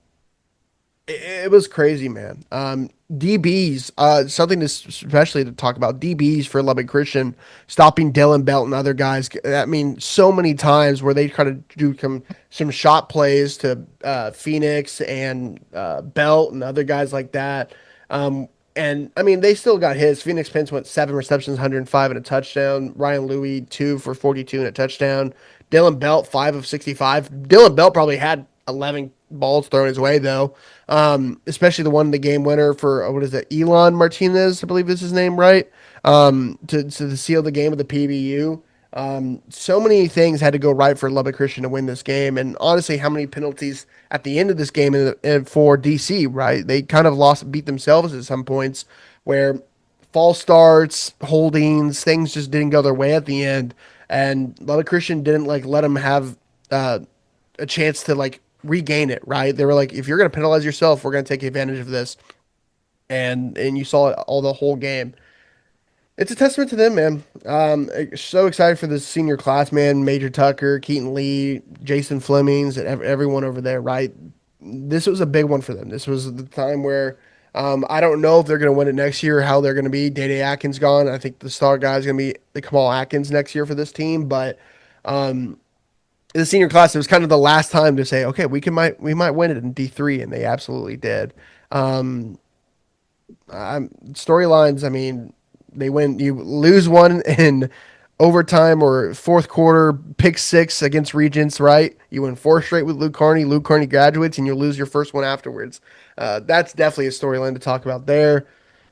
it was crazy, man. DBs, something to especially to talk about. DBs for Lubbock Christian stopping Dylan Belt and other guys. I mean, so many times where they try to do some shot plays to Phoenix and Belt and other guys like that. And I mean, they still got his. Phoenix Pence went 7 receptions, 105 and a touchdown. Ryan Louis 2 for 42 and a touchdown. Dylan Belt 5 of 65. Dylan Belt probably had 11 balls thrown his way though. Especially the one the game winner for what is it, Elon Martinez, I believe is his name, right? To seal the game with the PBU. So many things had to go right for Lubbock Christian to win this game, and honestly, how many penalties at the end of this game for DC, right? They kind of beat themselves at some points where false starts, holdings, things just didn't go their way at the end, and Lubbock Christian didn't like let them have a chance to like regain it, right? They were like, if you're going to penalize yourself, we're going to take advantage of this. And you saw it all the whole game. It's a testament to them, man. So excited for this senior class, man. Major Tucker, Keaton Lee, Jason Flemings, and everyone over there, right? This was a big one for them. This was the time where I don't know if they're going to win it next year, how they're going to be. Day Atkins gone. I think the star guy is going to be the Kamal Atkins next year for this team, but um, the senior class, it was kind of the last time to say, okay, we might win it in D3, and they absolutely did. Um, Storylines, I mean, they win. You lose one in overtime or fourth quarter, pick six against Regents, right? You win four straight with Luke Carney. Luke Carney graduates, and you lose your first one afterwards. That's definitely a storyline to talk about there.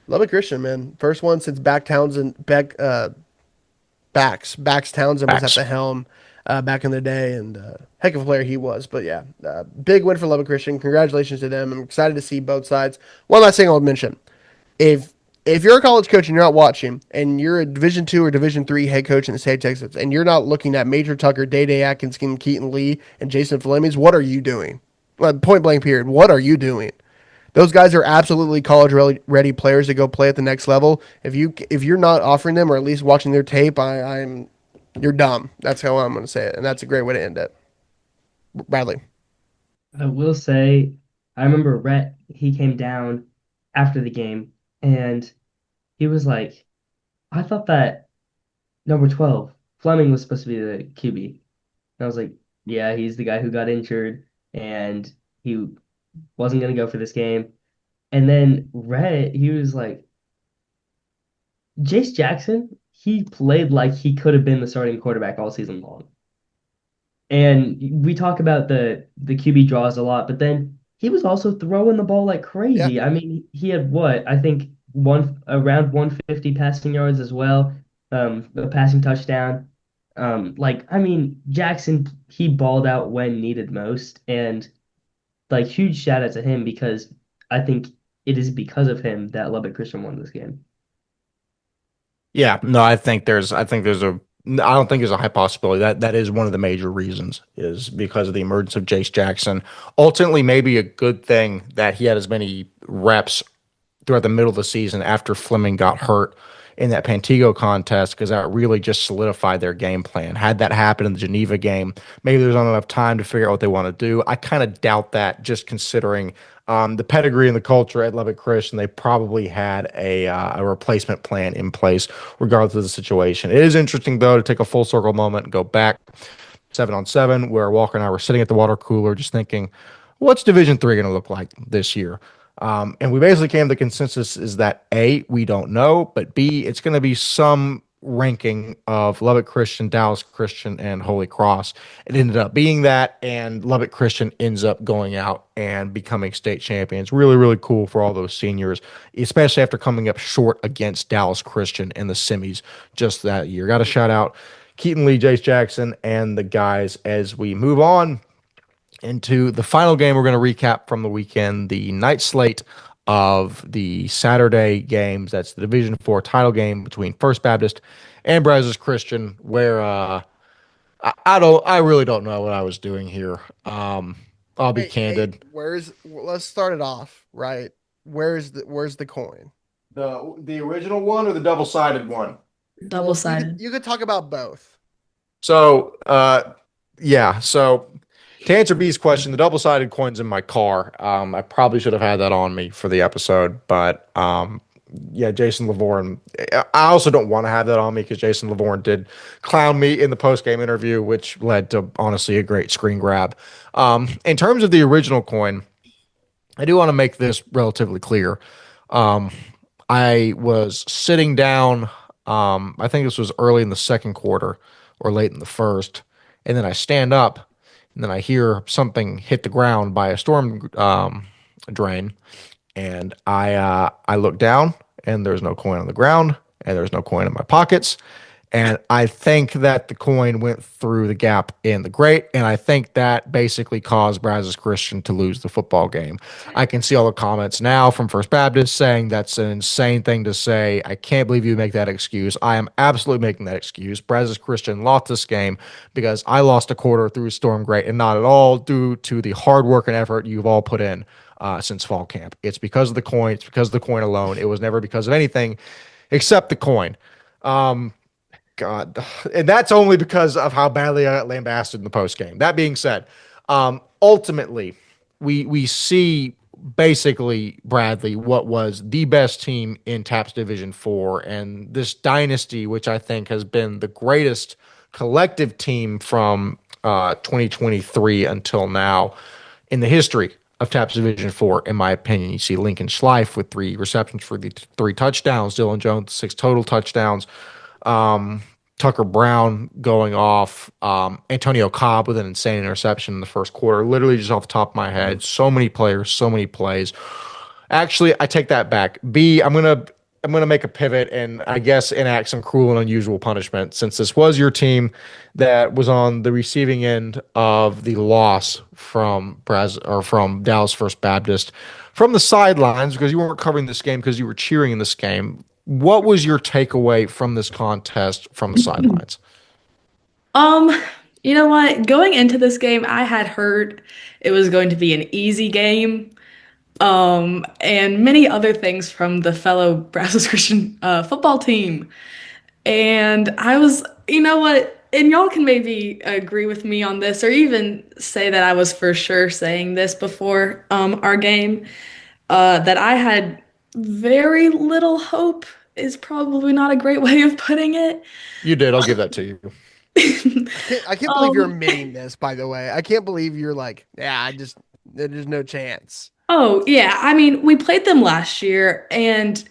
Lubbock Christian, man, first one since Bax Townsend was at Facts. the helm back in the day, and heck of a player he was. But yeah, big win for Lubbock Christian. Congratulations to them. I'm excited to see both sides. One last thing I'll mention: if you're a college coach and you're not watching, and you're a Division 2 or Division 3 head coach in the state of Texas, and you're not looking at Major Tucker, Day Atkins, Keaton Lee, and Jason Flemings, what are you doing? Like, point blank period. What are you doing? Those guys are absolutely college ready players to go play at the next level. If you're not offering them or at least watching their tape, I'm you're dumb. That's how I'm going to say it, and that's a great way to end it. Bradley. I will say, I remember Rhett, he came down after the game and he was like, I thought that number 12, Fleming was supposed to be the QB. And I was like, yeah, he's the guy who got injured and he wasn't gonna go for this game. And then Rhett, he was like, Jace Jackson, he played like he could have been the starting quarterback all season long. And we talk about the QB draws a lot, but then he was also throwing the ball like Yeah. crazy. I mean, he had what? I think one around 150 passing yards as well, a passing touchdown. I mean, Jackson, he balled out when needed most, and like huge shout out to him because I think it is because of him that Lubbock Christian won this game. Yeah, no, I don't think there's a high possibility that that is one of the major reasons is because of the emergence of Jace Jackson. Ultimately, maybe a good thing that he had as many reps throughout the middle of the season after Fleming got hurt in that Pantego contest because that really just solidified their game plan. Had that happen in the Geneva game, maybe there's not enough time to figure out what they want to do. I kind of doubt that, just considering the pedigree and the culture at Lubbock Christian. They probably had a replacement plan in place, regardless of the situation. It is interesting though to take a full circle moment and go back 7-on-7, where Walker and I were sitting at the water cooler just thinking, what's Division Three going to look like this year? And we basically came to the consensus is that A, we don't know, but B, it's going to be some ranking of Lubbock Christian, Dallas Christian, and Holy Cross. It ended up being that, and Lubbock Christian ends up going out and becoming state champions. Really, really cool for all those seniors, especially after coming up short against Dallas Christian in the semis just that year. Got to shout out Keaton Lee, Jace Jackson, and the guys as we move on into the final game. We're going to recap from the weekend, the night slate of the Saturday games. That's the Division Four title game between First Baptist and Brazos Christian, where I really don't know what I was doing here. I'll be Hey, candid. let's start it off, right? Where's the coin? The original one or the double sided one? Double You could sided. you could talk about both. So yeah. So to answer B's question, the double-sided coin's in my car. I probably should have had that on me for the episode, but yeah, Jason Lavorne. I also don't want to have that on me because Jason Lavorne did clown me in the post-game interview, which led to honestly a great screen grab. In terms of the original coin, I do want to make this relatively clear. Um, I was sitting down. I think this was early in the second quarter or late in the first, and then I stand up, and then I hear something hit the ground by a storm drain, and I look down, and there's no coin on the ground, and there's no coin in my pockets, and I think that the coin went through the gap in the grate, and I think that basically caused Brazos Christian to lose the football game. I can see all the comments now from First Baptist saying that's an insane thing to say. I can't believe you make that excuse. I am absolutely making that excuse. Brazos Christian lost this game because I lost a quarter through a storm grate, and not at all due to the hard work and effort you've all put in since fall camp. It's because of the coin. It's because of the coin alone. It was never because of anything except the coin. God, and that's only because of how badly I got lambasted in the post game. That being said, ultimately, we see basically Bradley what was the best team in TAPPS Division Four, and this dynasty, which I think has been the greatest collective team from 2023 until now in the history of TAPPS Division Four, in my opinion. You see Lincoln Schleif with 3 receptions for the 3 touchdowns, Dylan Jones 6 total touchdowns, Tucker Brown going off, Antonio Cobb with an insane interception in the first quarter. Literally just off the top of my head, so many players, so many plays. Actually, I take that back. B, I'm gonna make a pivot and I guess enact some cruel and unusual punishment since this was your team that was on the receiving end of the loss from from Dallas First Baptist from the sidelines because you weren't covering this game because you were cheering in this game. What was your takeaway from this contest from the sidelines? Um, you know what? Going into this game, I had heard it was going to be an easy game. And many other things from the fellow Brazos Christian football team. And I was, you know what? And y'all can maybe agree with me on this, or even say that I was for sure saying this before our game, that I had very little hope is probably not a great way of putting it. You did. I'll give that to you. I can't believe you're Um, admitting this, by the way. I can't believe you're like, yeah, I just There's no chance. Oh, yeah. I mean, we played them last year, and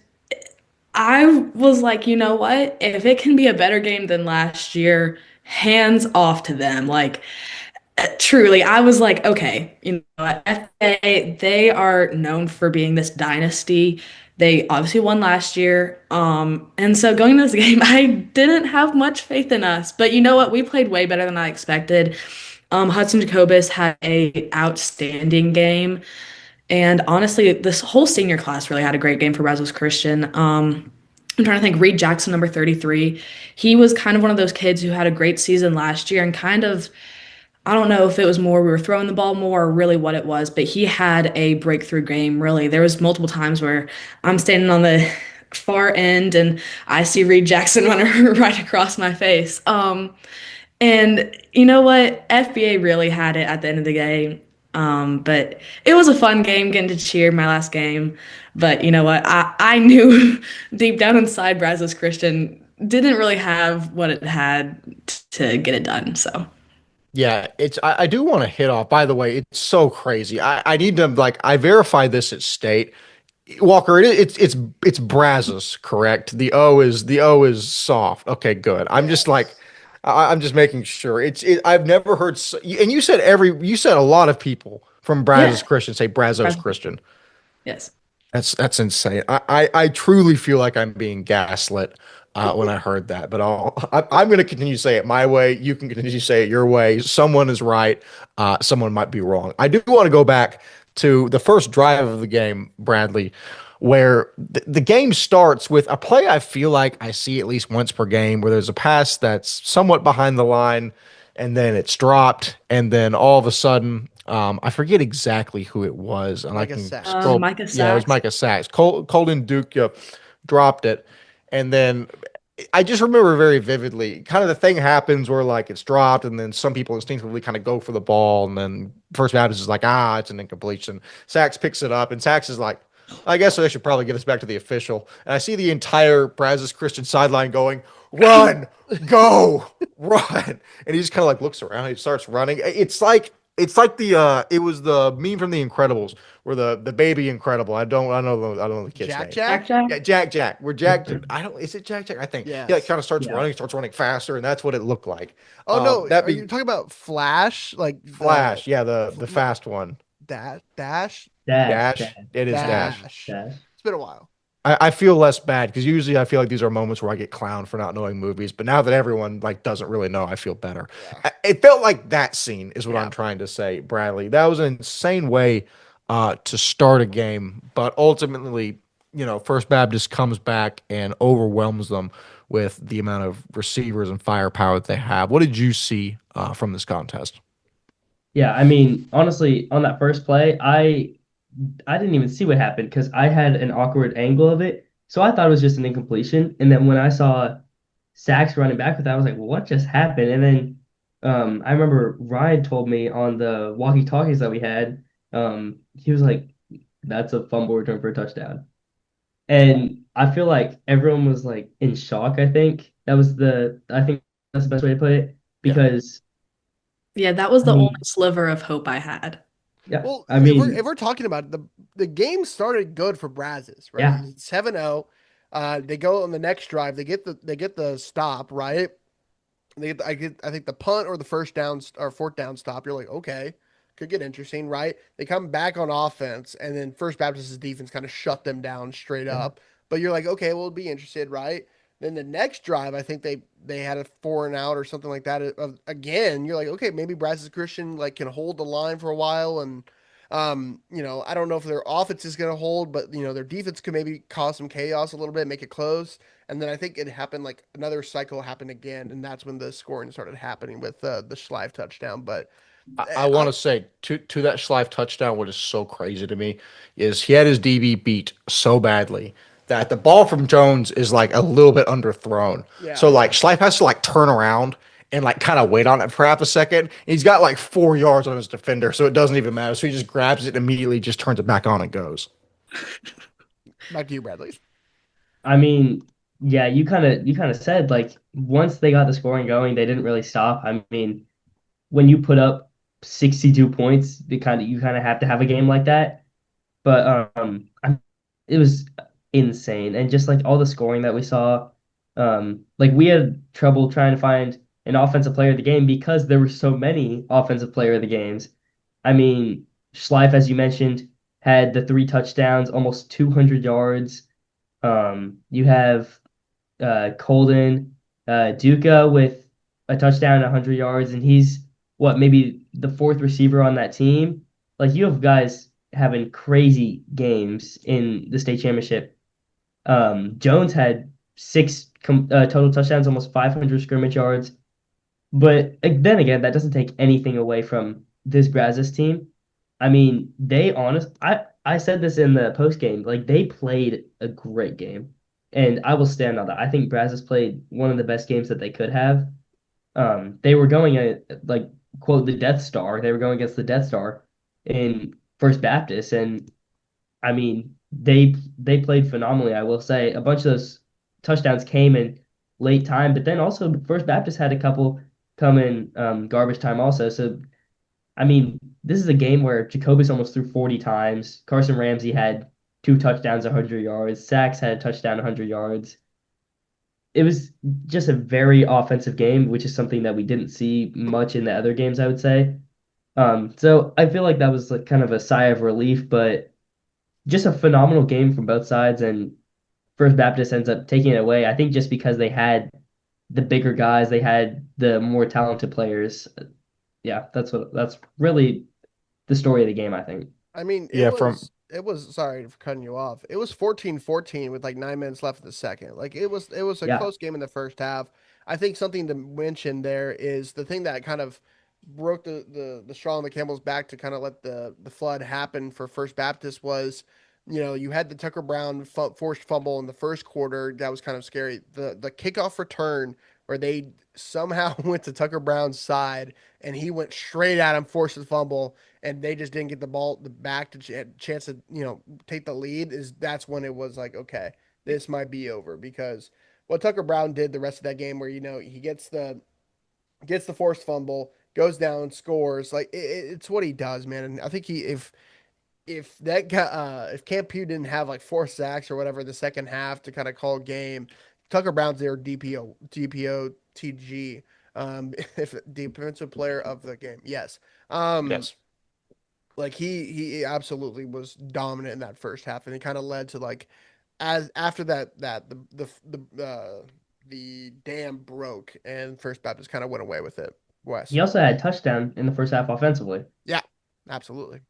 I was like, you know what? If it can be a better game than last year, hands off to them. Like, truly, I was like, okay, you know what? FA, they are known for being this dynasty. They obviously won last year. And so going into this game, I didn't have much faith in us. But you know what? We played way better than I expected. Hudson Jacobus had a outstanding game. And honestly, this whole senior class really had a great game for Brazos Christian. I'm trying to think, Reed Jackson, number 33. He was kind of one of those kids who had a great season last year and kind of, I don't know if it was more we were throwing the ball more or really what it was, but he had a breakthrough game, really. There was multiple times where I'm standing on the far end and I see Reed Jackson running right across my face. And you know what? FBA really had it at the end of the game. But it was a fun game getting to cheer my last game. But you know what? I knew deep down inside Brazos Christian didn't really have what it had to get it done. So. Yeah, I do want to hit off. By the way, it's so crazy. I need to I verified this at state. Walker, it's Brazos, correct? The O is soft. Okay, good. Yes. I'm just making sure. I've never heard and you said a lot of people from Brazos Yeah. Christian say Brazos Christian. Yes. That's insane. I truly feel like I'm being gaslit when I heard that, but I'm going to continue to say it my way. You can continue to say it your way. Someone is right. Someone might be wrong. I do want to go back to the first drive of the game, Bradley, where the game starts with a play I feel like I see at least once per game where there's a pass that's somewhat behind the line and then it's dropped, and then all of a sudden, I forget exactly who it was, and I Micah can Sacks. scroll. Micah Yeah, it was Sacks. Micah Sacks. Colton Duke dropped it, and then I just remember very vividly. Kind of the thing happens where it's dropped, and then some people instinctively kind of go for the ball, and then First Baptist is like, it's an incompletion. Sacks picks it up, and Sacks is like, I guess I should probably get us back to the official. And I see the entire Brazos Christian sideline going, run, go, run. And he just kind of looks around. He starts running. It's like it was the meme from The Incredibles where the baby Incredible. I don't know the kid's Jack name. Jack Jack? Jack. Yeah, Jack. We're Jack. I don't. Is it Jack? I think. He Yes. kind of starts Yeah. running, starts running faster, and that's what it looked like. Oh no, That are you be talking about Flash? Like Flash. Yeah, the no, fast one. Dash? Dash, Dash. dash, It is Dash. Dash. dash. It's been a while. I feel less bad because usually I feel like these are moments where I get clowned for not knowing movies, but now that everyone doesn't really know, I feel better. Yeah. It felt like that scene is what Yeah. I'm trying to say, Bradley. That was an insane way to start a game, but ultimately, First Baptist comes back and overwhelms them with the amount of receivers and firepower that they have. What did you see from this contest? Yeah, I mean, honestly, on that first play, I didn't even see what happened because I had an awkward angle of it. So I thought it was just an incompletion. And then when I saw Sachs running back with that, I was like, well, what just happened? And then I remember Ryan told me on the walkie-talkies that we had, he was like, that's a fumble return for a touchdown. And I feel like everyone was like in shock, I think that's the best way to put it. Yeah. Because Yeah, that was I the only mean, sliver of hope I had. yeah, Well, I if mean, we're talking about it, the game started good for Brazos, right? yeah, 7-0. They go on the next drive. They get the stop, right? I think the punt or the first down or fourth down stop. You're like, okay, could get interesting, right? They come back on offense, and then First Baptist's defense kind of shut them down straight yeah, up. But you're like, okay, we'll be interested, right? Then the next drive, I think they had a 4-and-out or something like that. Again, you're like, okay, maybe Brazos Christian can hold the line for a while, and I don't know if their offense is going to hold, but their defense could maybe cause some chaos a little bit, make it close. And then I think it happened another cycle happened again, and that's when the scoring started happening with the Schleif touchdown. But I want to say to that Schleif touchdown, what is so crazy to me is he had his DB beat so badly that the ball from Jones is a little bit underthrown. Yeah. So Schleif has to turn around and kind of wait on it for half a second. He's got 4 yards on his defender, so it doesn't even matter. So he just grabs it immediately, just turns it back on and goes. Back to you, Bradley. I mean, yeah, you kind of said like once they got the scoring going, they didn't really stop. I mean, when you put up 62 points. You kind of have to have a game like that. But it was insane, and just like all the scoring that we saw, like we had trouble trying to find an offensive player of the game because there were so many offensive player of the games. I mean, Schleif, as you mentioned, had the 3 touchdowns, almost 200 yards. You have Colden Duca with a touchdown and 100 yards, and he's what, maybe the fourth receiver on that team. Like you have guys having crazy games in the state championship. Jones had total touchdowns, almost 500 scrimmage yards. But then again, that doesn't take anything away from this Brazos team. I mean, I said this in the post game, like they played a great game. And I will stand on that. I think Brazos played one of the best games that they could have. They were going like quote the Death Star. They were going against the Death Star in First Baptist, and I mean they played phenomenally. I will say a bunch of those touchdowns came in late time, but then also First Baptist had a couple come in garbage time also. So I mean, this is a game where Jacobus almost threw 40 times. Carson Ramsey had 2 touchdowns, 100 yards. Sachs had a touchdown, 100 yards. It was just a very offensive game, which is something that we didn't see much in the other games, I would say. So I feel like that was like kind of a sigh of relief, but just a phenomenal game from both sides. And First Baptist ends up taking it away. I think just because they had the bigger guys, they had the more talented players. Yeah, that's really the story of the game, I think. I mean, Yeah, from it was sorry for cutting you off. It was 14-14 with like 9 minutes left in the second. Like it was a Yeah. close game in the first half. I think something to mention there is the thing that kind of broke the straw on the camel's back to kind of let the flood happen for First Baptist was, you had the Tucker Brown forced fumble in the first quarter. That was kind of scary. The kickoff return where they somehow went to Tucker Brown's side and he went straight at him, forced the fumble, and they just didn't get the ball back to chance to take the lead. That's when it was like, okay, this might be over, because what Tucker Brown did the rest of that game, where he gets the forced fumble, goes down, scores, like it's what he does, man. And I think he if that guy if Camp Pugh didn't have like 4 sacks or whatever in the second half to kind of call game, Tucker Brown's their DPO TG. If defensive player of the game, yes. Um, yes. like he absolutely was dominant in that first half, and it kind of led to like, as after that the dam broke and First Baptist kind of went away with it. He Wes, also had a touchdown in the first half offensively. yeah, absolutely.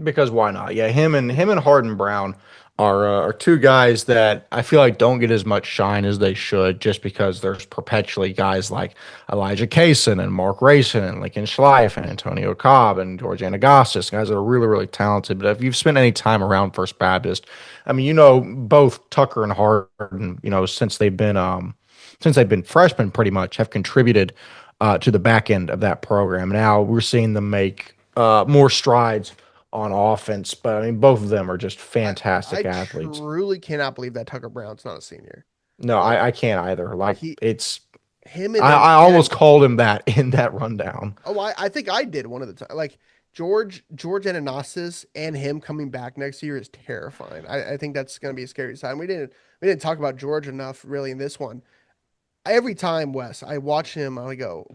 Because why not? Yeah, him and Harden Brown are two guys that I feel like don't get as much shine as they should, just because there's perpetually guys like Elijah Kaysen and Mark Rayson and Lincoln Schleif and Antonio Cobb and George Anagostis, guys that are really, really talented. But if you've spent any time around First Baptist, I mean, both Tucker and Harden, since they've been freshmen, pretty much have contributed to the back end of that program. Now we're seeing them make more strides on offense, but I mean, both of them are just I fantastic I athletes. truly cannot believe that Tucker Brown's not a senior. No, Like I can't either. Like he it's, him and I and almost called him that in that rundown. oh, I think I did one of the time. Like George Ananasis and him coming back next year is terrifying. I think that's going to be a scary sign. We didn't talk about George enough really in this one. Every time, Wes, I watch him, I go,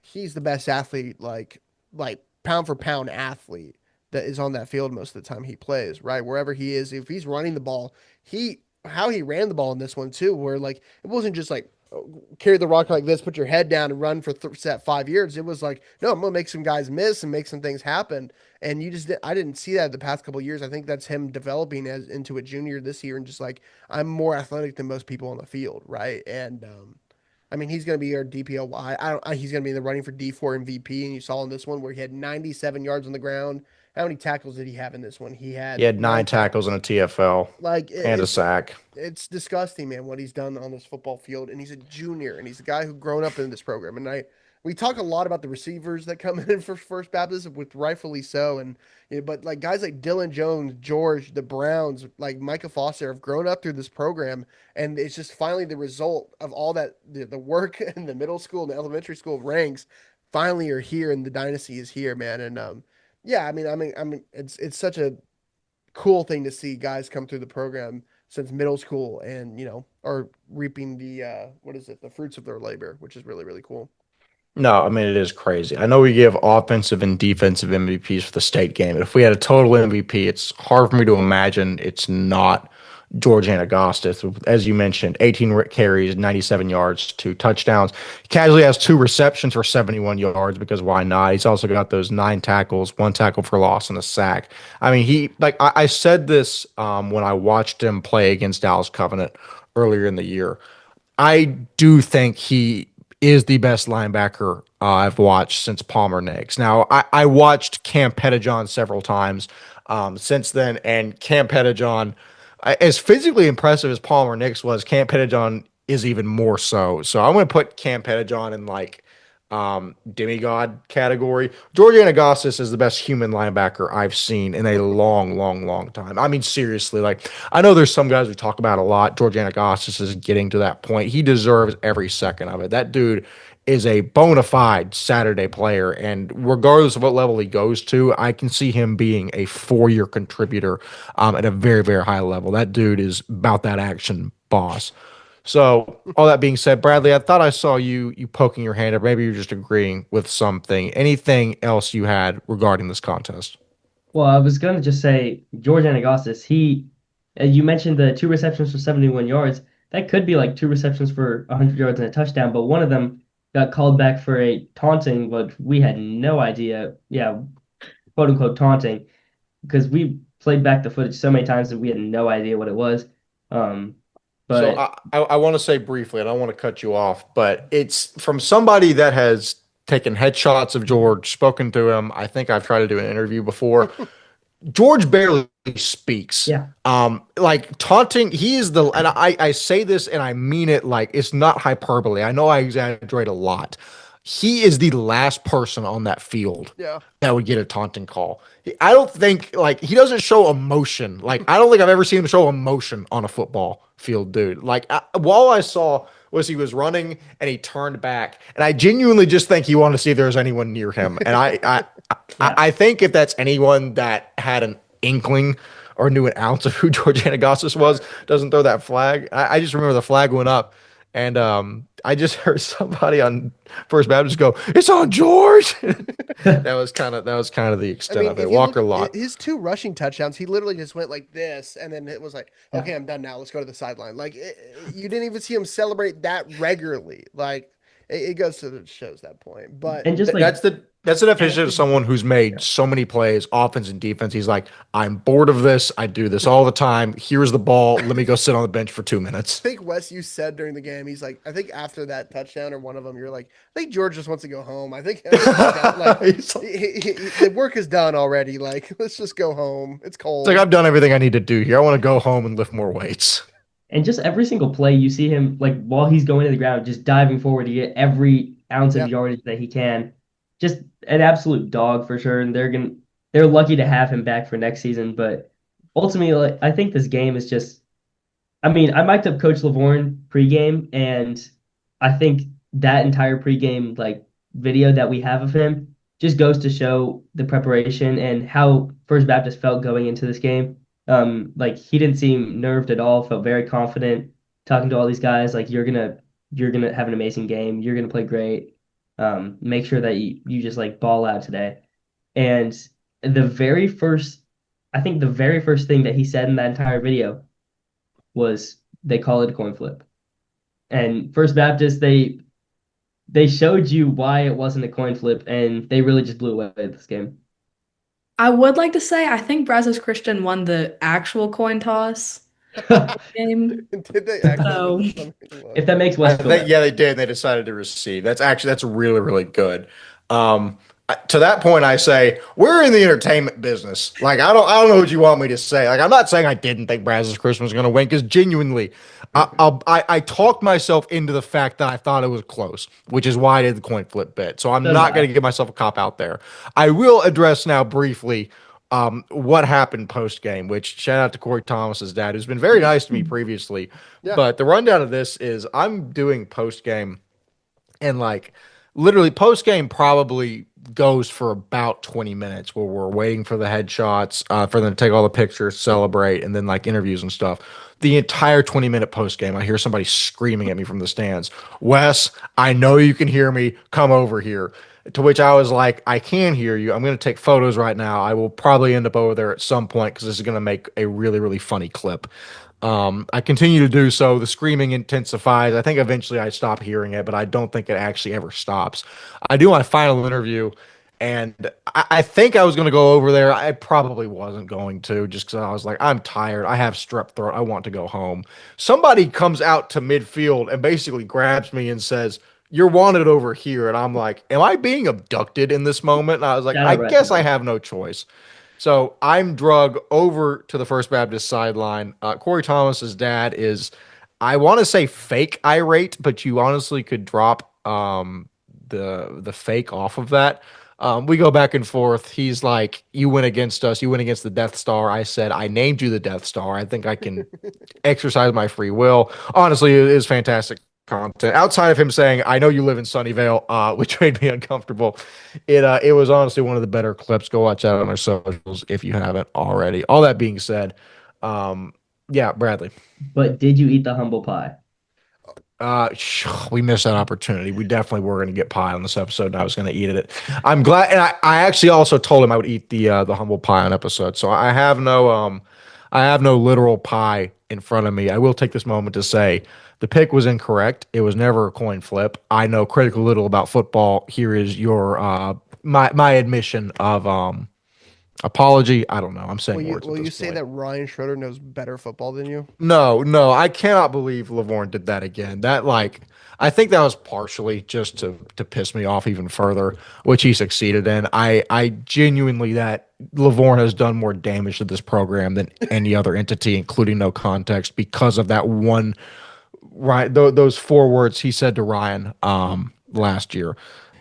he's the best athlete, like pound for pound athlete that is on that field most of the time he plays, right? Wherever he is, if he's running the ball, how he ran the ball in this one too, where like it wasn't just like, carry the rock like this, put your head down and run for set 5 yards. It was like, no, I'm gonna make some guys miss and make some things happen. And I didn't see that the past couple of years. I think that's him developing as into a junior this year, and just like, I'm more athletic than most people on the field, right? And I mean, he's going to be our DPOY. He's going to be in the running for D4 MVP. And you saw in this one where he had 97 yards on the ground. How many tackles did he have in this one? He He had had nine nine tackles. tackles in a TFL Like and a sack. it's disgusting, man, what he's done on this football field. And he's a junior, and he's a guy who grown up in this program. And we talk a lot about the receivers that come in for First Baptist, with rightfully so. And but like guys like Dylan Jones, George, the Browns, like Micah Foster have grown up through this program, and it's just finally the result of all that the work in the middle school and the elementary school ranks finally are here and the dynasty is here, man. And yeah, I mean, it's such a cool thing to see guys come through the program since middle school and are reaping the what is it, the fruits of their labor, which is really really cool. No, I mean it is crazy. I know we give offensive and defensive MVPs for the state game, but if we had a total MVP, it's hard for me to imagine it's not George Anagostis. As you mentioned, 18 carries, 97 yards, 2 touchdowns. He casually has 2 receptions for 71 yards because why not? He's also got those 9 tackles, 1 tackle for loss, and a sack. I mean, I said this when I watched him play against Dallas Covenant earlier in the year. I do think he is the best linebacker I've watched since Palmer Nix. Now, I watched Cam Pettijohn several times since then, and Cam Pettijohn, as physically impressive as Palmer Nix was, Cam Pettijohn is even more so. So I'm going to put Cam Pettijohn in like demigod category. George Anagostis is the best human linebacker I've seen in a long, long, long time. I mean, seriously, like I know there's some guys we talk about a lot. George Anagostis is getting to that point. He deserves every second of it. That dude is a bona fide Saturday player, and regardless of what level he goes to, I can see him being a 4-year contributor at a very, very high level. That dude is about that action boss. So, all that being said, Bradley, I thought I saw you poking your hand up. Maybe you're just agreeing with something. Anything else you had regarding this contest? Well, I was going to just say George Anagostis, you mentioned the 2 receptions for 71 yards. That could be like 2 receptions for 100 yards and a touchdown, but one of them got called back for a taunting, but we had no idea. Yeah, quote unquote taunting, because we played back the footage so many times that we had no idea what it was. Um, So but I want to say briefly, and I don't want to cut you off, but it's from somebody that has taken headshots of George, spoken to him. I think I've tried to do an interview before. George barely speaks. yeah, Like taunting, he is the, and I say this and I mean it like it's not hyperbole. I know I exaggerate a lot. He is the last person on that field Yeah. that would get a taunting call. I don't think like he doesn't show emotion. Like I don't think I've ever seen him show emotion on a football field, dude. Like while I saw was he was running and he turned back, and I genuinely just think he wanted to see if there was anyone near him. And yeah. I think if that's anyone that had an inkling or knew an ounce of who George Anagostis was, doesn't throw that flag. I just remember the flag went up, and I just heard somebody on First Baptist go, "It's on George." That was kind of the I extent mean, of it. if you Walker look Lott. his 2 rushing touchdowns, he literally just went like this, and then it was like, Yeah. okay, I'm done now. Let's go to the sideline. Like you didn't even see him celebrate that regularly. Like it goes to the shows that point. But And just like That's the definition of someone who's made so many plays, offense and defense. He's like, I'm bored of this. I do this all the time. Here's the ball. Let me go sit on the bench for 2 minutes. I think Wes, you said during the game, he's like, I think after that touchdown or one of them, you're like, I think George just wants to go home. Like He's the work is done already. Like let's just go home. It's cold. like, I've done everything I need to do here. I want to go home and lift more weights. And just every single play, you see him like while he's going to the ground, just diving forward to get every ounce Yeah. of yardage that he can. Just an absolute dog for sure. And they're lucky to have him back for next season. But ultimately, like, I think this game is just. I mean, I mic'd up Coach Lavorne pregame, and I think that entire pregame like video that we have of him just goes to show the preparation and how First Baptist felt going into this game. Like he didn't seem nerved at all, felt very confident talking to all these guys, like you're gonna have an amazing game, you're gonna play great. Make sure that you just like ball out today. And the very first I think the very first thing that he said in that entire video was they call it a coin flip. And First Baptist, they showed you why it wasn't a coin flip, and they really just blew away this game. I would like to say I think Brazos Christian won the actual coin toss game. Did they So- actually? If that makes I West feel think, better. yeah, they did. They decided to receive. That's really, really good. To that point, I say we're in the entertainment business. Like I don't know what you want me to say. Like I'm not saying I didn't think Brazos Christian was going to win because genuinely, I talked myself into the fact that I thought it was close, which is why I did the coin flip bit. So I'm So not did I. going to give myself a cop out there. I will address now briefly what happened post game. Which shout out to Corey Thomas's dad, who's been very nice to me previously. Yeah. But the rundown of this is I'm doing post game, and like literally post game probably goes for about 20 minutes where we're waiting for the headshots, for them to take all the pictures, celebrate, and then like interviews and stuff. The entire 20-minute post game, I hear somebody screaming at me from the stands, Wes, I know you can hear me. Come over here. To which I was like, I can hear you. I'm going to take photos right now. I will probably end up over there at some point because this is going to make a really, really funny clip. I continue to do so. The screaming intensifies. I think eventually I stop hearing it, but I don't think it actually ever stops. I do my final interview, and I think I was going to go over there. I probably wasn't going to just because I was like, I'm tired. I have strep throat. I want to go home. Somebody comes out to midfield and basically grabs me and says, "You're wanted over here." And I'm like, am I being abducted in this moment? And I was like, Shout I out Red guess I Tail. have no choice. So I'm drug over to the First Baptist sideline. Corey Thomas's dad is, I want to say fake irate, but you honestly could drop the fake off of that. We go back and forth. He's like, "You went against us. You went against the Death Star." I said, "I named you the Death Star. I think I can exercise my free will." Honestly, it is fantastic content. Outside of him saying, "I know you live in Sunnyvale," which made me uncomfortable. It was honestly one of the better clips. Go watch that on our socials if you haven't already. All that being said, yeah, Bradley. But did you eat the humble pie? We missed that opportunity. We definitely were going to get pie on this episode, and I was going to eat it. I'm glad, and I actually also told him I would eat the humble pie on episode. So I have no literal pie in front of me. I will take this moment to say the pick was incorrect. It was never a coin flip. I know critically little about football. Here is your my admission of apology. I don't know. I'm saying words. Will at you this say point. that Ryan Schroeder knows better football than you? No, I cannot believe Lavorne did that again. That like I think that was partially just to piss me off even further, which he succeeded in. I genuinely that Lavorne has done more damage to this program than any other entity, including no context, because of that one right those four words he said to Ryan last year.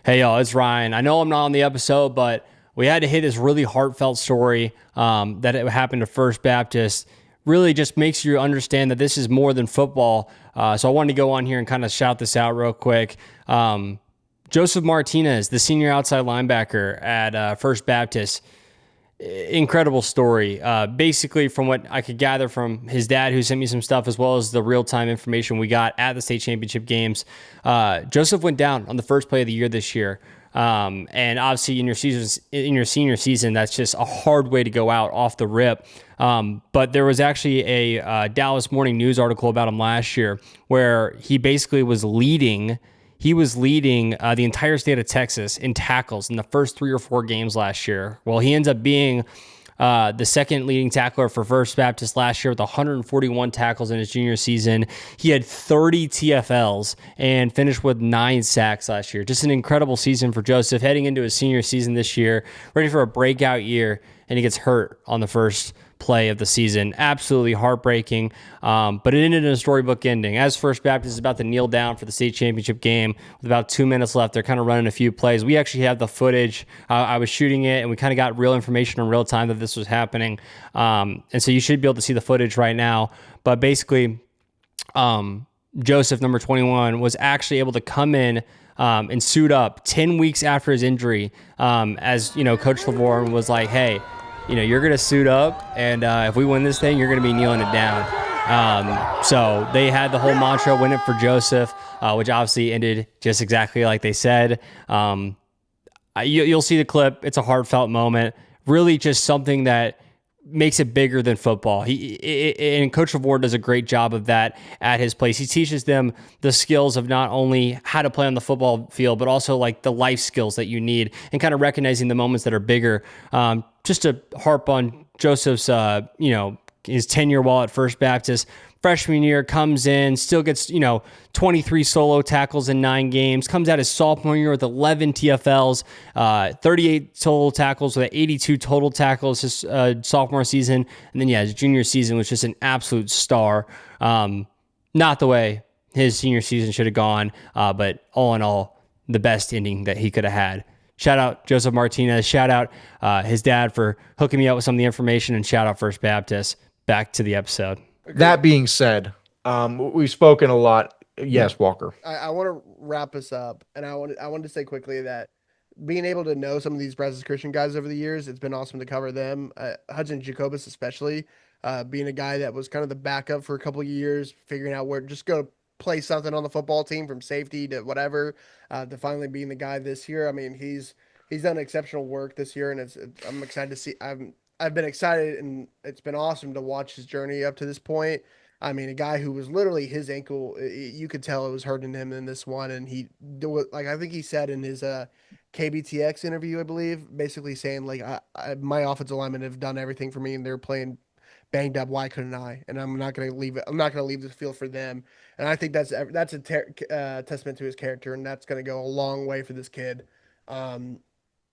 Hey, y'all, it's Ryan. I know I'm not on the episode, but we had to hit this really heartfelt story that it happened to First Baptist. Really just makes you understand that this is more than football. So I wanted to go on here and kind of shout this out real quick. Joseph Martinez, the senior outside linebacker at First Baptist, incredible story. Basically, from what I could gather from his dad, who sent me some stuff, as well as the real-time information we got at the state championship games, Joseph went down on the first play of the year this year. And obviously in your senior season, that's just a hard way to go out off the rip. But there was actually a Dallas Morning News article about him last year where he basically was leading. He was leading the entire state of Texas in tackles in the first 3 or 4 games last year. Well, he ends up being the second leading tackler for First Baptist last year with 141 tackles in his junior season. He had 30 TFLs and finished with 9 sacks last year. Just an incredible season for Joseph heading into his senior season this year, ready for a breakout year, and he gets hurt on the first play of the season. Absolutely heartbreaking, but it ended in a storybook ending. As First Baptist is about to kneel down for the state championship game with about 2 minutes left, they're kind of running a few plays. We actually have the footage. I was shooting it, and we kind of got real information in real time that this was happening. And so you should be able to see the footage right now. But basically, Joseph, number 21, was actually able to come in and suit up 10 weeks after his injury. As you know, Coach Lavorne was like, "Hey, you're going to suit up, and if we win this thing, you're going to be kneeling it down." So they had the whole mantra, "Win it for Joseph," which obviously ended just exactly like they said. You'll see the clip. It's a heartfelt moment. Really just something that makes it bigger than football. And Coach Lavorne does a great job of that at his place. He teaches them the skills of not only how to play on the football field, but also like the life skills that you need and kind of recognizing the moments that are bigger. Just to harp on Joseph's, his tenure while at First Baptist. Freshman year, comes in, still gets, 23 solo tackles in 9 games, comes out his sophomore year with 11 TFLs, 38 total tackles with 82 total tackles his sophomore season. And then, his junior season was just an absolute star. Not the way his senior season should have gone, but all in all, the best ending that he could have had. Shout out Joseph Martinez. Shout out his dad for hooking me up with some of the information, and shout out First Baptist. Back to the episode. That being said, we've spoken a lot Yes, Walker. I want to wrap us up, and I wanted to say quickly that being able to know some of these Brazos Christian guys over the years, it's been awesome to cover them. Hudson Jacobus, especially, being a guy that was kind of the backup for a couple of years, figuring out where just go play something on the football team from safety to whatever, to finally being the guy this year. I mean, he's done exceptional work this year, and I'm excited to see. I've been excited, and it's been awesome to watch his journey up to this point. I mean, a guy who was literally his ankle, you could tell it was hurting him in this one, and he do it like I think he said in his KBTX interview, I believe, basically saying like my offensive linemen have done everything for me, and they're playing banged up. Why couldn't I? And I'm not going to leave it. I'm not going to leave the field for them. And I think that's a testament to his character, and that's going to go a long way for this kid. Um,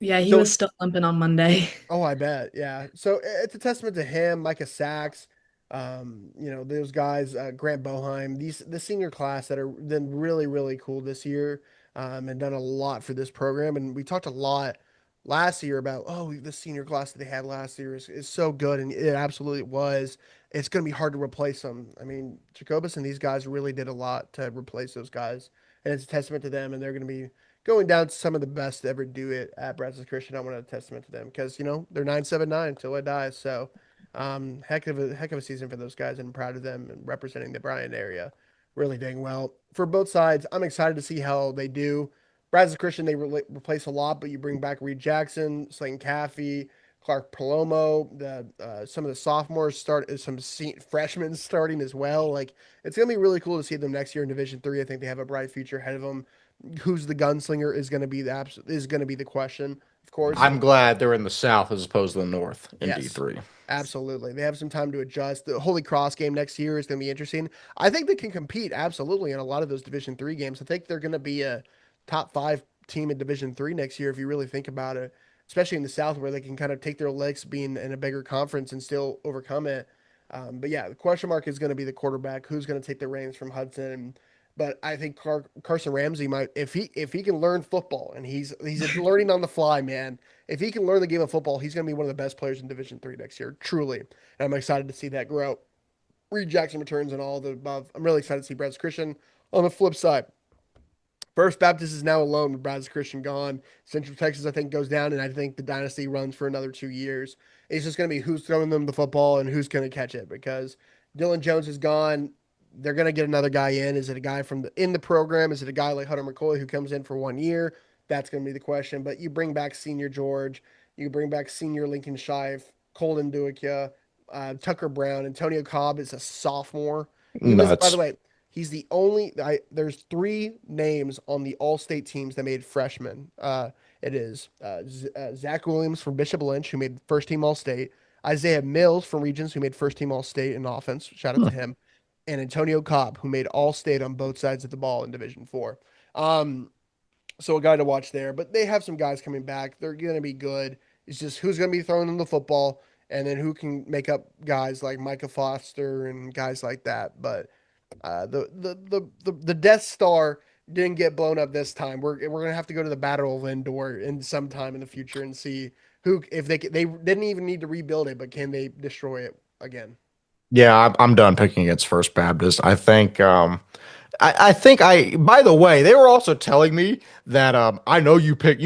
Yeah, he so was still limping on Monday. Oh, I bet. Yeah. So it's a testament to him, Micah Sachs, those guys, Grant Boheim, the senior class that are been really, really cool this year, and done a lot for this program. And we talked a lot last year about, oh, the senior class that they had last year is so good. And it absolutely was. It's going to be hard to replace them. I mean, Jacobus and these guys really did a lot to replace those guys. And it's a testament to them. And they're going to be going down to some of the best to ever do it at Brazos Christian. I want a testament to them because they're 9-7-9 until it dies. So, heck of a season for those guys, and I'm proud of them and representing the Bryan area really dang well for both sides. I'm excited to see how they do. Brazos Christian they replace a lot, but you bring back Reed Jackson, Slayton Caffey, Clark Palomo, the some of the sophomores freshmen starting as well. Like it's gonna be really cool to see them next year in Division Three. I think they have a bright future ahead of them. Who's the gunslinger is going to be the question, of course. I'm glad they're in the South as opposed to the North in Yes, D3. absolutely. They have some time to adjust. The Holy Cross game next year is going to be interesting. I think they can compete absolutely in a lot of those Division Three games. I think they're going to be a top five team in Division Three next year if you really think about it, especially in the South where they can kind of take their licks being in a bigger conference and still overcome it. But yeah, the question mark is going to be the quarterback. Who's going to take the reins from Hudson? But I think Carson Ramsey might, if he can learn football, and he's learning on the fly, man. If he can learn the game of football, he's going to be one of the best players in Division Three next year, truly. And I'm excited to see that grow. Reed Jackson returns and all the above. I'm really excited to see Brad's Christian. On the flip side, First Baptist is now alone with Brazos Christian gone. Central Texas, I think, goes down, and I think the dynasty runs for another 2 years. It's just going to be who's throwing them the football and who's going to catch it because Dylan Jones is gone. They're going to get another guy in. Is it a guy in the program? Is it a guy like Hunter McCoy who comes in for 1 year? That's going to be the question. But you bring back senior George, you bring back senior Lincoln Shife, Colton Duikia, Tucker Brown, Antonio Cobb is a sophomore. By the way, he's the only. There's three names on the All-State teams that made freshmen. It is Zach Williams from Bishop Lynch, who made first team All-State. Isaiah Mills from Regents, who made first team All-State in offense. Shout out to him. And Antonio Cobb, who made All-State on both sides of the ball in Division 4. So a guy to watch there. But they have some guys coming back. They're going to be good. It's just who's going to be throwing them the football, and then who can make up guys like Micah Foster and guys like that. But the Death Star didn't get blown up this time. We're gonna have to go to the Battle of Endor in some time in the future and see who if they didn't even need to rebuild it, but can they destroy it again? Yeah, I'm done picking against First Baptist. I think I think by the way, they were also telling me that I know you picked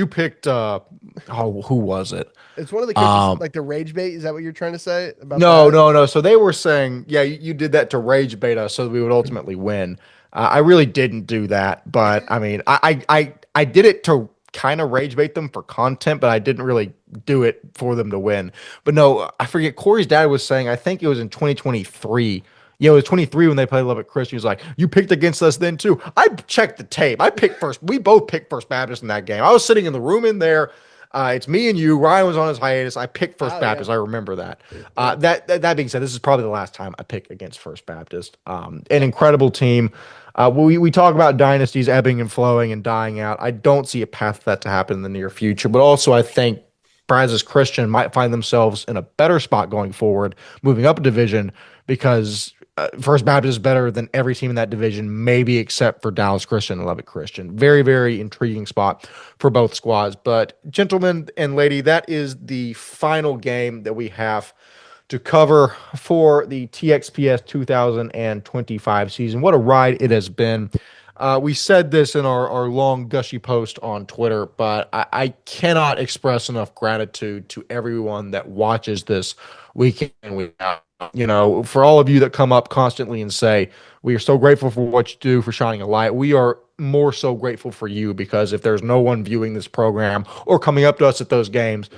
who was it? It's one of the coaches, like the rage bait. Is that what you're trying to say about No, that? no. So they were saying, yeah, you did that to rage bait us so that we would ultimately win. I really didn't do that, but I mean, I did it to kind of rage bait them for content, but I didn't really do it for them to win. But no, I forget. Corey's dad was saying, I think it was in 2023. Yeah, it was 23 when they played Lubbock Christian. He was like, "You picked against us then too." I checked the tape. I picked first. We both picked First Baptist in that game. I was sitting in the room in there. It's me and you. Ryan was on his hiatus. I picked First Baptist. Yeah. I remember that. That being said, this is probably the last time I pick against First Baptist. An incredible team. We talk about dynasties ebbing and flowing and dying out. I don't see a path for that to happen in the near future. But also, I think Brazos Christian might find themselves in a better spot going forward, moving up a division because First Baptist is better than every team in that division, maybe except for Dallas Christian and Lubbock Christian. Very, very intriguing spot for both squads. But gentlemen and lady, that is the final game that we have to cover for the TXPS 2025 season. What a ride it has been. We said this in our long gushy post on Twitter, but I cannot express enough gratitude to everyone that watches this week in and week out. You know, for all of you that come up constantly and say, we are so grateful for what you do, for shining a light. We are more so grateful for you, because if there's no one viewing this program or coming up to us at those games,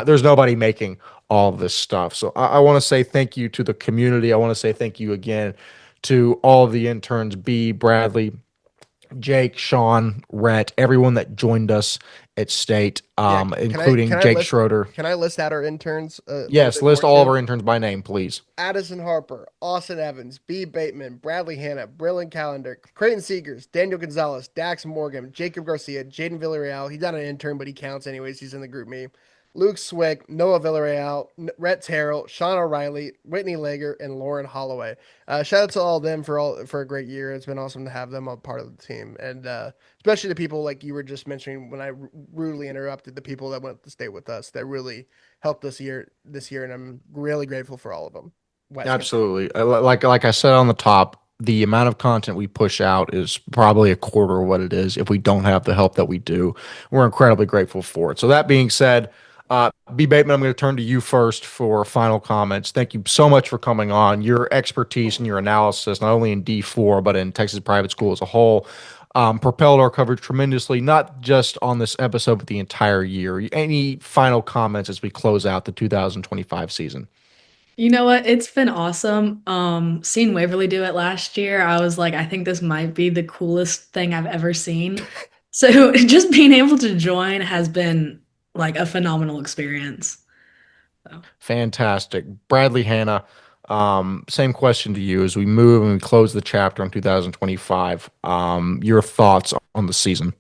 there's nobody making all of this stuff. So I want to say thank you to the community. I want to say thank you again to all of the interns, B, Bradley, Jake, Sean, Rhett, everyone that joined us at State, including Jake Schroeder. Can I list out our interns? Yes, list all of our interns by name, please. Addison Harper, Austin Evans, B. Bateman, Bradley Hanna, Brilliant Calendar, Creighton Seegers, Daniel Gonzalez, Dax Morgan, Jacob Garcia, Jaden Villarreal. He's not an intern, but he counts anyways. He's in the group me. Luke Swick, Noah Villarreal, Rhett Terrell, Sean O'Reilly, Whitney Lager, and Lauren Holloway. Shout out to all of them for a great year. It's been awesome to have them a part of the team, and especially the people like you were just mentioning when I rudely interrupted, the people that went to stay with us that really helped us this year, and I'm really grateful for all of them. Wes. Absolutely. Like I said on the top, the amount of content we push out is probably a quarter of what it is if we don't have the help that we do. We're incredibly grateful for it. So that being said, B. Bateman, I'm going to turn to you first for final comments. Thank you so much for coming on. Your expertise and your analysis, not only in D4, but in Texas private school as a whole, propelled our coverage tremendously, not just on this episode, but the entire year. Any final comments as we close out the 2025 season? You know what? It's been awesome. Seeing Waverly do it last year, I was like, I think this might be the coolest thing I've ever seen. So just being able to join has been like a phenomenal experience. So. Fantastic. Bradley, Hanna, same question to you as we move and we close the chapter on 2025. Your thoughts on the season?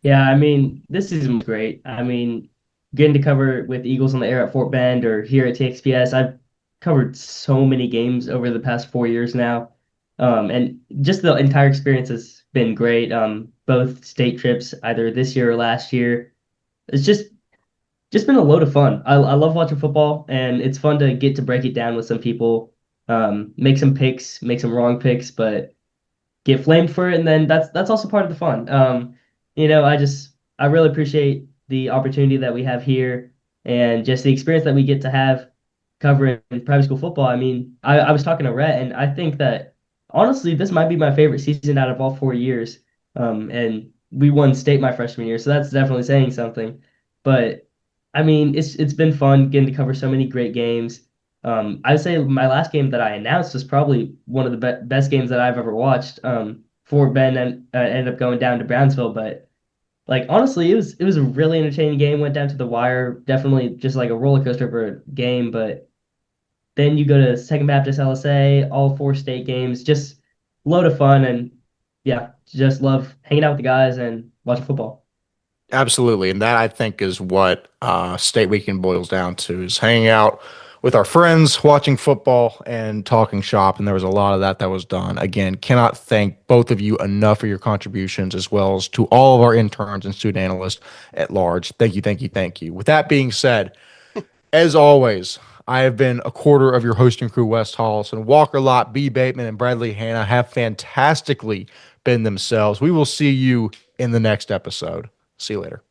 Yeah, I mean, this season was great. I mean, getting to cover with Eagles on the Air at Fort Bend or here at TXPS, I've covered so many games over the past 4 years now. And just the entire experience has been great. Both state trips, either this year or last year. It's just been a load of fun. I love watching football, and it's fun to get to break it down with some people, make some picks, make some wrong picks, but get flamed for it, and then that's also part of the fun. I really appreciate the opportunity that we have here and just the experience that we get to have covering private school football. I mean, I was talking to Rhett, and I think that honestly, this might be my favorite season out of all 4 years. And we won state my freshman year, so that's definitely saying something. But I mean, it's been fun getting to cover so many great games. I would say my last game that I announced was probably one of the best games that I've ever watched. Fort Bend ended up going down to Brownsville, but like honestly, it was a really entertaining game. Went down to the wire, definitely just like a roller coaster of a game. But then you go to Second Baptist LSA, all 4 state games, just a load of fun, and yeah, just love hanging out with the guys and watching football. Absolutely. And that, I think, is what State Weekend boils down to, is hanging out with our friends, watching football, and talking shop. And there was a lot of that was done. Again, cannot thank both of you enough for your contributions, as well as to all of our interns and student analysts at large. Thank you, thank you, thank you. With that being said, as always, I have been a quarter of your hosting crew, Wes Tolleson. Walker Lott, B. Bateman, and Bradley Hanna have fantastically been themselves. We will see you in the next episode. See you later.